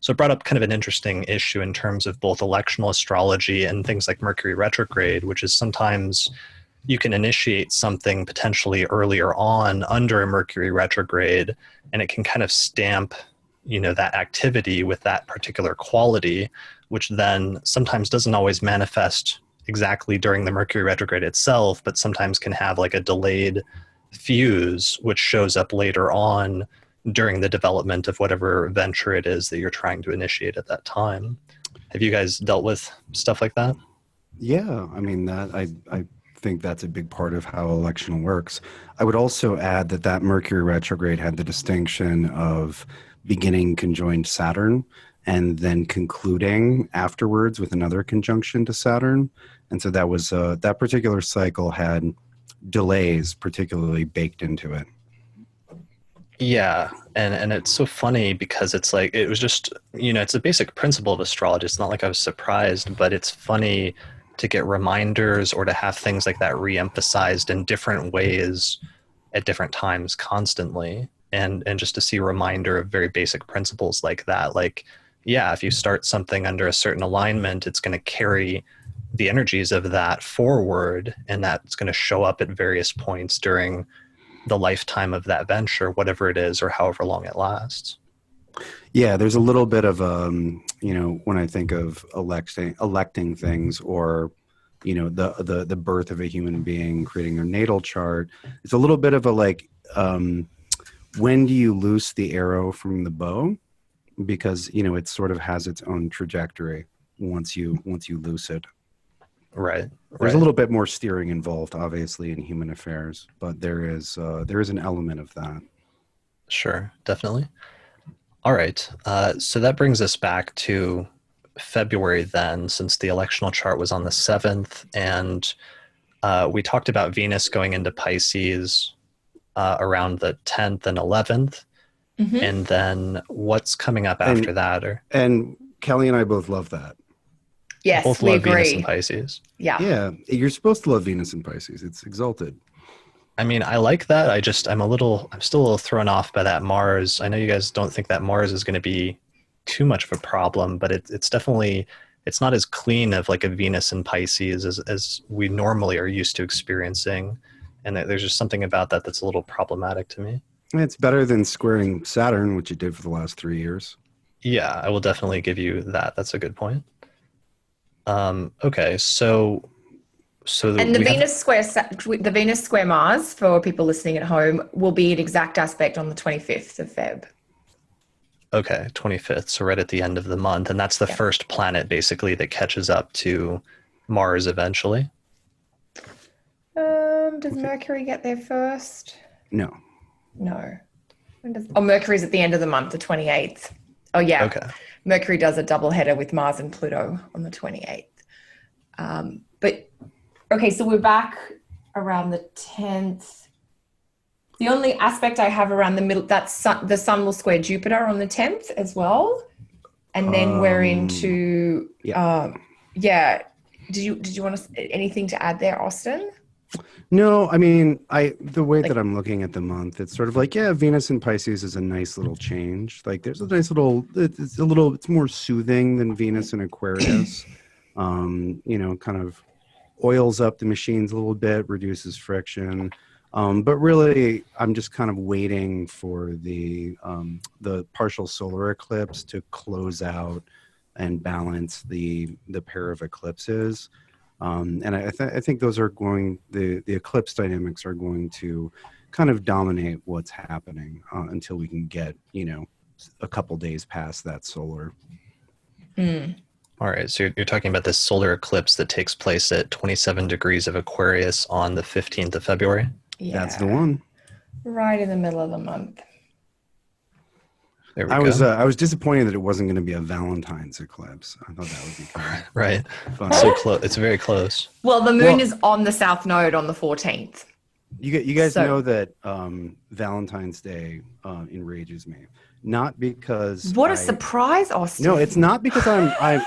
So it brought up kind of an interesting issue in terms of both electional astrology and things like Mercury retrograde, which is sometimes you can initiate something potentially earlier on under a Mercury retrograde, and it can kind of stamp, that activity with that particular quality, which then sometimes doesn't always manifest exactly during the Mercury retrograde itself, but sometimes can have like a delayed fuse, which shows up later on during the development of whatever venture it is that you're trying to initiate at that time. Have you guys dealt with stuff like that? Yeah, I mean, I think that's a big part of how election works. I would also add that Mercury retrograde had the distinction of beginning conjoined Saturn and then concluding afterwards with another conjunction to Saturn. And so that was that particular cycle had delays particularly baked into it. Yeah, and it's so funny because it's like, it was just, it's a basic principle of astrology. It's not like I was surprised, but it's funny to get reminders or to have things like that re-emphasized in different ways at different times constantly. And just to see a reminder of very basic principles like that. Like, yeah, if you start something under a certain alignment, it's going to carry the energies of that forward, and that's going to show up at various points during the lifetime of that venture, whatever it is, or however long it lasts. Yeah, there's a little bit of, when I think of electing things, or, the birth of a human being, creating their natal chart, it's a little bit of a like, when do you loose the arrow from the bow? Because, it sort of has its own trajectory once you loose it. Right. There's a little bit more steering involved, obviously, in human affairs, but there is an element of that. Sure, definitely. All right. So that brings us back to February then, since the electional chart was on the 7th, and we talked about Venus going into Pisces around the 10th and 11th. Mm-hmm. And then what's coming up after that? And Kelly and I both love that. Yes, both we love agree. Venus and Pisces. Yeah. Yeah, you're supposed to love Venus and Pisces. It's exalted. I mean, I like that. I'm still a little thrown off by that Mars. I know you guys don't think that Mars is going to be too much of a problem, but it's definitely, it's not as clean of like a Venus and Pisces as we normally are used to experiencing. And there's just something about that that's a little problematic to me. It's better than squaring Saturn, which it did for the last 3 years. Yeah, I will definitely give you that. That's a good point. Okay, so And the Venus square Mars, for people listening at home, will be an exact aspect on the 25th of Feb. Okay, 25th, so right at the end of the month, and that's the first planet basically that catches up to Mars eventually. Does Mercury get there first? No. Mercury's at the end of the month, the 28th. Oh yeah. Okay. Mercury does a double header with Mars and Pluto on the 28th. But okay, so we're back around the 10th. The only aspect I have around the middle, the sun will square Jupiter on the 10th as well. And then we're into Did you want anything to add there, Austin? No, I mean, the way that I'm looking at the month, it's sort of like, Venus and Pisces is a nice little change. Like there's a nice little, it's more soothing than Venus and Aquarius. Kind of oils up the machines a little bit, reduces friction. But really, I'm just kind of waiting for the partial solar eclipse to close out and balance the pair of eclipses. And I think those are the eclipse dynamics are going to kind of dominate what's happening until we can get, a couple days past that solar. All right, so you're talking about this solar eclipse that takes place at 27 degrees of Aquarius on the 15th of February? Yeah. That's the one. Right in the middle of the month. There we go. I was disappointed that it wasn't going to be a Valentine's eclipse. I thought that would be kind of right. fun. So close. It's very close. Well, the moon is on the south node on the 14th. You guys know that Valentine's Day enrages me. Not because what a surprise, Austin. No, it's not because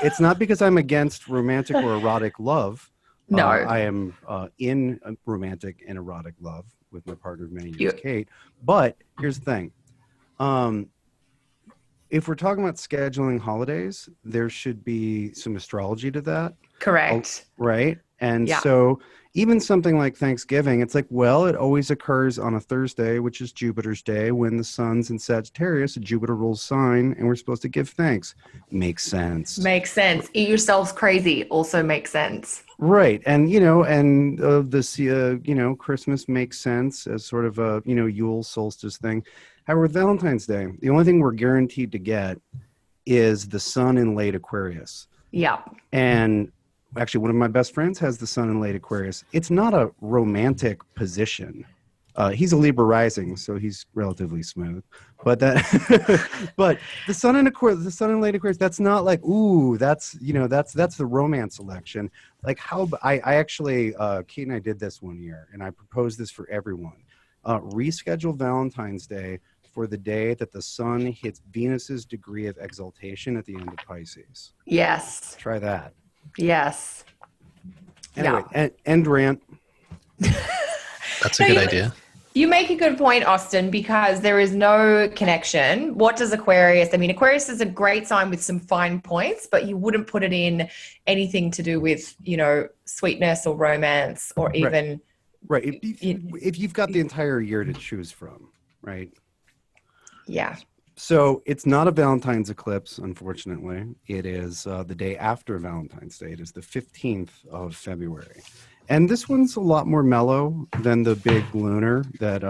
it's not because I'm against romantic or erotic love. No, I am in a romantic and erotic love with my partner of many years, Kate. But here's the thing. If we're talking about scheduling holidays, there should be some astrology to that. Correct. Right? And so even something like Thanksgiving, it's like, well, it always occurs on a Thursday, which is Jupiter's day, when the sun's in Sagittarius, a Jupiter rules sign, and we're supposed to give thanks. Makes sense. Makes sense. Eat yourselves crazy also makes sense. Right. And, Christmas makes sense as sort of a, Yule solstice thing. However, with Valentine's Day, the only thing we're guaranteed to get is the sun in late Aquarius. Yeah. And actually, one of my best friends has the sun in late Aquarius. It's not a romantic position. He's a Libra rising, so he's relatively smooth. But but the sun in Aquarius, the sun in late Aquarius, that's not like, ooh, that's the romance election. Like I actually, Kate and I did this one year, and I proposed this for everyone. Reschedule Valentine's Day for the day that the sun hits Venus's degree of exaltation at the end of Pisces. Yes. Try that. Yes. Anyway, end rant. That's a good idea. You make a good point, Austin, because there is no connection. What does Aquarius? I mean, Aquarius is a great sign with some fine points, but you wouldn't put it in anything to do with, sweetness or romance or even... Right. If you've got the entire year to choose from, right? Yeah. So it's not a Valentine's eclipse, unfortunately. It is the day after Valentine's Day. It is the 15th of February. And this one's a lot more mellow than the big lunar that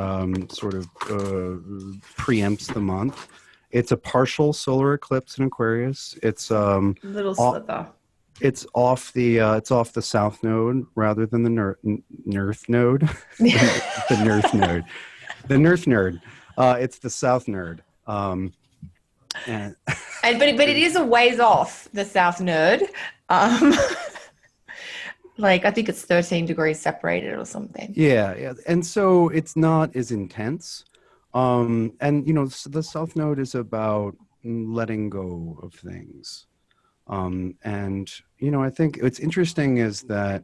sort of preempts the month. It's a partial solar eclipse in Aquarius. It's little sliver. It's off the south node rather than the Nerth node. The Nerth node. The Nerth node. It's the south node. But it is a ways off the south node. Like I think it's 13 degrees separated or something. Yeah. And so it's not as intense. And the south node is about letting go of things. I think what's interesting is that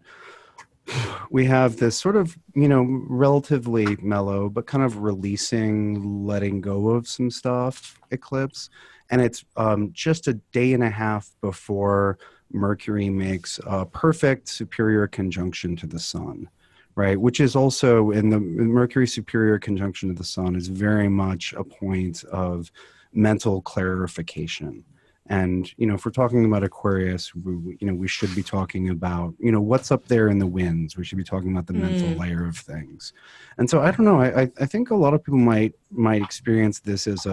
we have this sort of, relatively mellow, but kind of releasing, letting go of some stuff eclipse. And it's just a day and a half before Mercury makes a perfect superior conjunction to the sun, right? Which is also in the Mercury superior conjunction to the sun is very much a point of mental clarification. And, if we're talking about Aquarius, we should be talking about, what's up there in the winds. We should be talking about the mental layer of things. And so I don't know. I think a lot of people might experience this as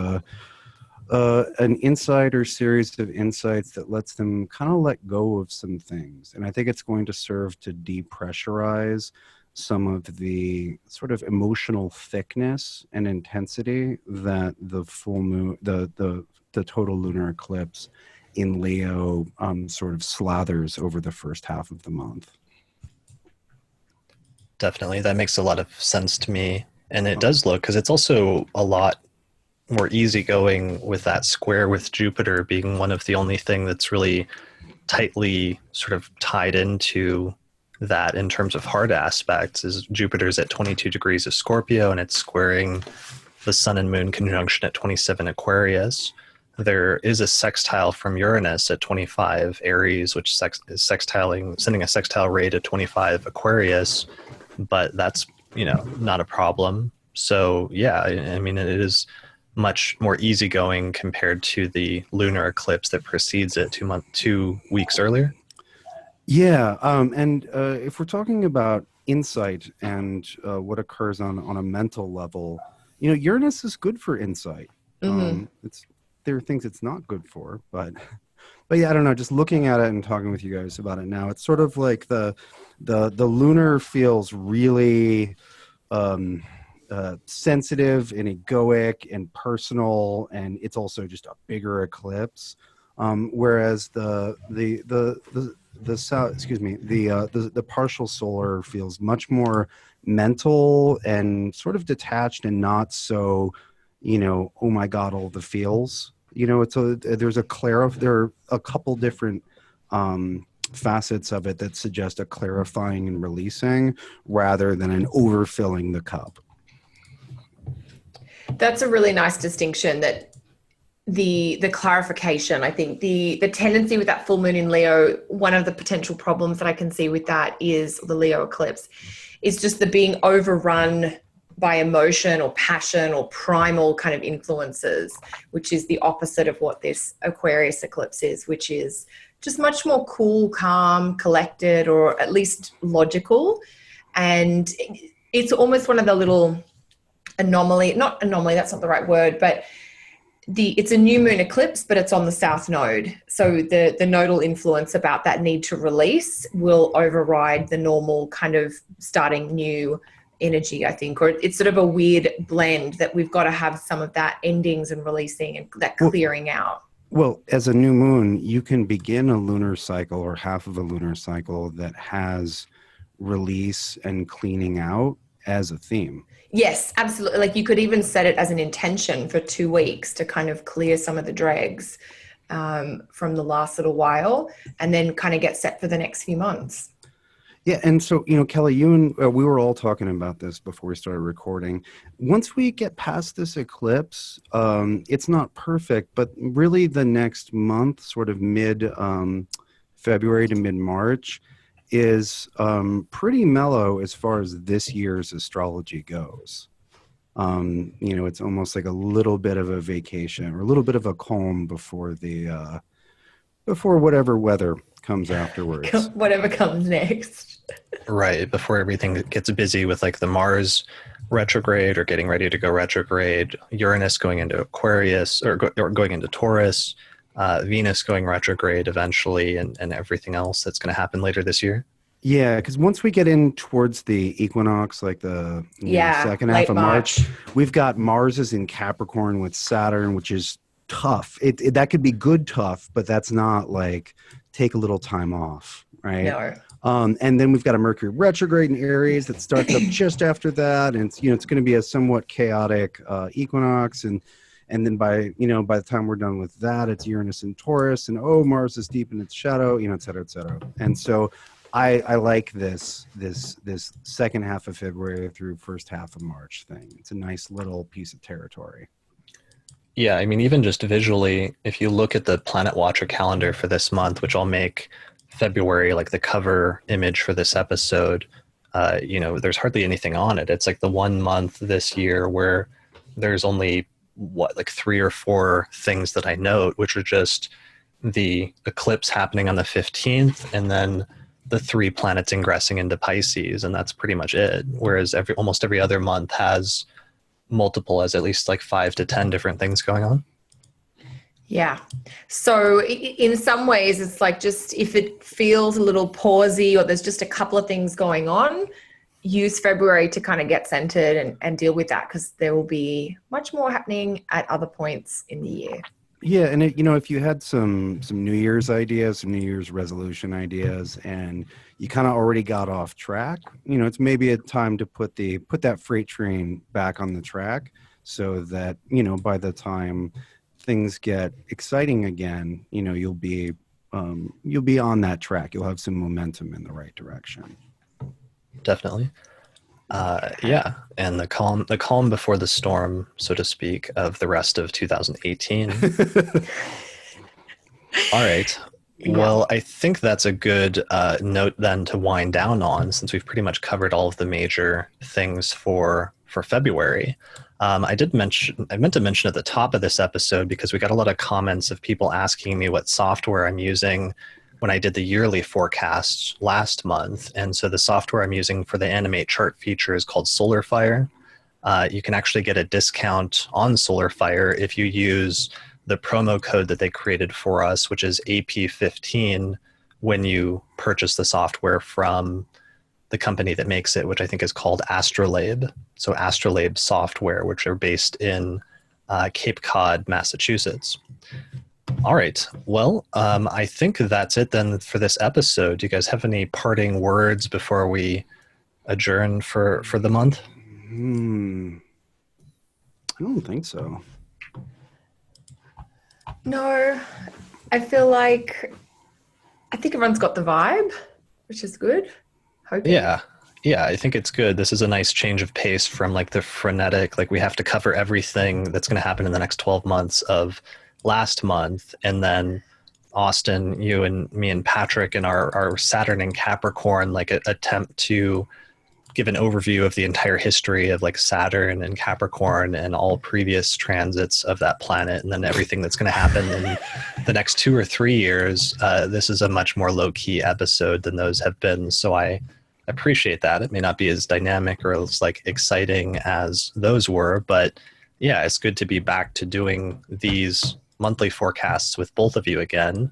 an insight or series of insights that lets them kind of let go of some things. And I think it's going to serve to depressurize some of the sort of emotional thickness and intensity that the full moon, the total lunar eclipse in Leo sort of slathers over the first half of the month. Definitely. That makes a lot of sense to me. And it does look, because it's also a lot more easygoing with that square with Jupiter being one of the only thing that's really tightly sort of tied into that in terms of hard aspects is Jupiter's at 22 degrees of Scorpio and it's squaring the sun and moon conjunction at 27 Aquarius. There is a sextile from Uranus at 25 Aries, which is sextiling, sending a sextile ray to 25 Aquarius, but that's, not a problem. So yeah, I mean, it is much more easygoing compared to the lunar eclipse that precedes it 2 weeks earlier. Yeah, and if we're talking about insight and what occurs on a mental level, Uranus is good for insight. There are things it's not good for, but yeah, I don't know. Just looking at it and talking with you guys about it now, it's sort of like the lunar feels really sensitive and egoic and personal, and it's also just a bigger eclipse. Whereas the partial solar feels much more mental and sort of detached and not so, oh my God, all the feels. There are a couple different facets of it that suggest a clarifying and releasing rather than an overfilling the cup. That's a really nice distinction, that the clarification. I think the tendency with that full moon in Leo, one of the potential problems that I can see with that is the Leo eclipse, is just the being overrun by emotion or passion or primal kind of influences, which is the opposite of what this Aquarius eclipse is, which is just much more cool, calm, collected, or at least logical. And it's almost one of the little not anomaly, that's not the right word, but it's a new moon eclipse, but it's on the south node. So the nodal influence about that need to release will override the normal kind of starting new energy, I think, or it's sort of a weird blend that we've got to have some of that endings and releasing and that clearing out. Well, as a new moon, you can begin a lunar cycle or half of a lunar cycle that has release and cleaning out as a theme. Yes, absolutely. Like you could even set it as an intention for 2 weeks to kind of clear some of the dregs from the last little while, and then kind of get set for the next few months. Yeah, and so, Kelly, you and we were all talking about this before we started recording. Once we get past this eclipse, it's not perfect, but really the next month, sort of mid-February to mid-March, is pretty mellow as far as this year's astrology goes. It's almost like a little bit of a vacation or a little bit of a calm before before whatever weather comes afterwards. Whatever comes next. Right, before everything gets busy with like the Mars retrograde or getting ready to go retrograde, Uranus going into Aquarius or going into Taurus, Venus going retrograde eventually, and everything else that's going to happen later this year. Yeah, because once we get in towards the equinox, like the second half of March, we've got Mars is in Capricorn with Saturn, which is tough. That could be good tough, but that's not like take a little time off, right? No. And then we've got a Mercury retrograde in Aries that starts up just after that, and it's going to be a somewhat chaotic equinox, and then by the time we're done with that, it's Uranus in Taurus, and Mars is deep in its shadow, et cetera, et cetera. And so I like this second half of February through first half of March thing. It's a nice little piece of territory. Yeah, I mean, even just visually, if you look at the Planet Watcher calendar for this month, which I'll make February like the cover image for this episode, there's hardly anything on it. It's like the one month this year where there's only like 3 or 4 things that I note, which are just the eclipse happening on the 15th and then the 3 planets ingressing into Pisces, and that's pretty much it. Whereas almost every other month has at least like 5 to 10 different things going on. Yeah. So in some ways, it's like just if it feels a little pausey or there's just a couple of things going on, use February to kind of get centered and deal with that, because there will be much more happening at other points in the year. Yeah, and if you had some New Year's ideas, some New Year's resolution ideas, and you kind of already got off track, it's maybe a time to put that freight train back on the track, so that by the time things get exciting again, you'll be on that track. You'll have some momentum in the right direction. Definitely. Yeah, and the calm before the storm, so to speak, of the rest of 2018. All right. Well, I think that's a good note then to wind down on, since we've pretty much covered all of the major things for February. I meant to mention at the top of this episode, because we got a lot of comments of people asking me what software I'm using when I did the yearly forecast last month. And so the software I'm using for the Animate chart feature is called SolarFire. You can actually get a discount on SolarFire if you use the promo code that they created for us, which is AP15, when you purchase the software from the company that makes it, which I think is called Astrolabe. So Astrolabe Software, which are based in Cape Cod, Massachusetts. All right. Well, I think that's it then for this episode. Do you guys have any parting words before we adjourn for the month? I don't think so. No, I think everyone's got the vibe, which is good. Hoping. Yeah, I think it's good. This is a nice change of pace from like the frenetic, like we have to cover everything that's going to happen in the next 12 months of last month. And then Austin, you and me and Patrick and our Saturn and Capricorn, like attempt to give an overview of the entire history of like Saturn and Capricorn and all previous transits of that planet, and then everything that's going to happen in the next 2 or 3 years. This is a much more low-key episode than those have been, so I appreciate that. It may not be as dynamic or as like exciting as those were, but yeah, it's good to be back to doing these monthly forecasts with both of you again.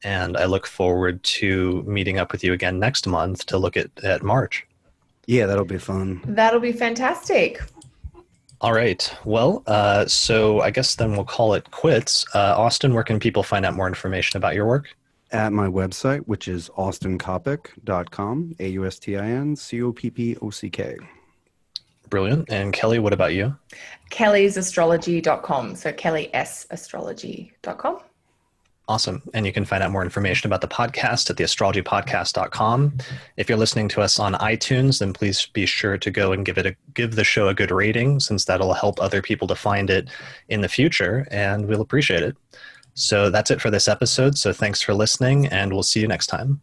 And I look forward to meeting up with you again next month to look at March. Yeah, that'll be fun. That'll be fantastic. All right. Well, so I guess then we'll call it quits. Austin, where can people find out more information about your work? At my website, which is austincoppock.com, AUSTINCOPPOCK. Brilliant. And Kelly, what about you? kellysastrology.com. So kellysastrology.com. Awesome. And you can find out more information about the podcast at theastrologypodcast.com. If you're listening to us on iTunes, then please be sure to go and give the show a good rating, since that'll help other people to find it in the future, and we'll appreciate it. So that's it for this episode. So thanks for listening, and we'll see you next time.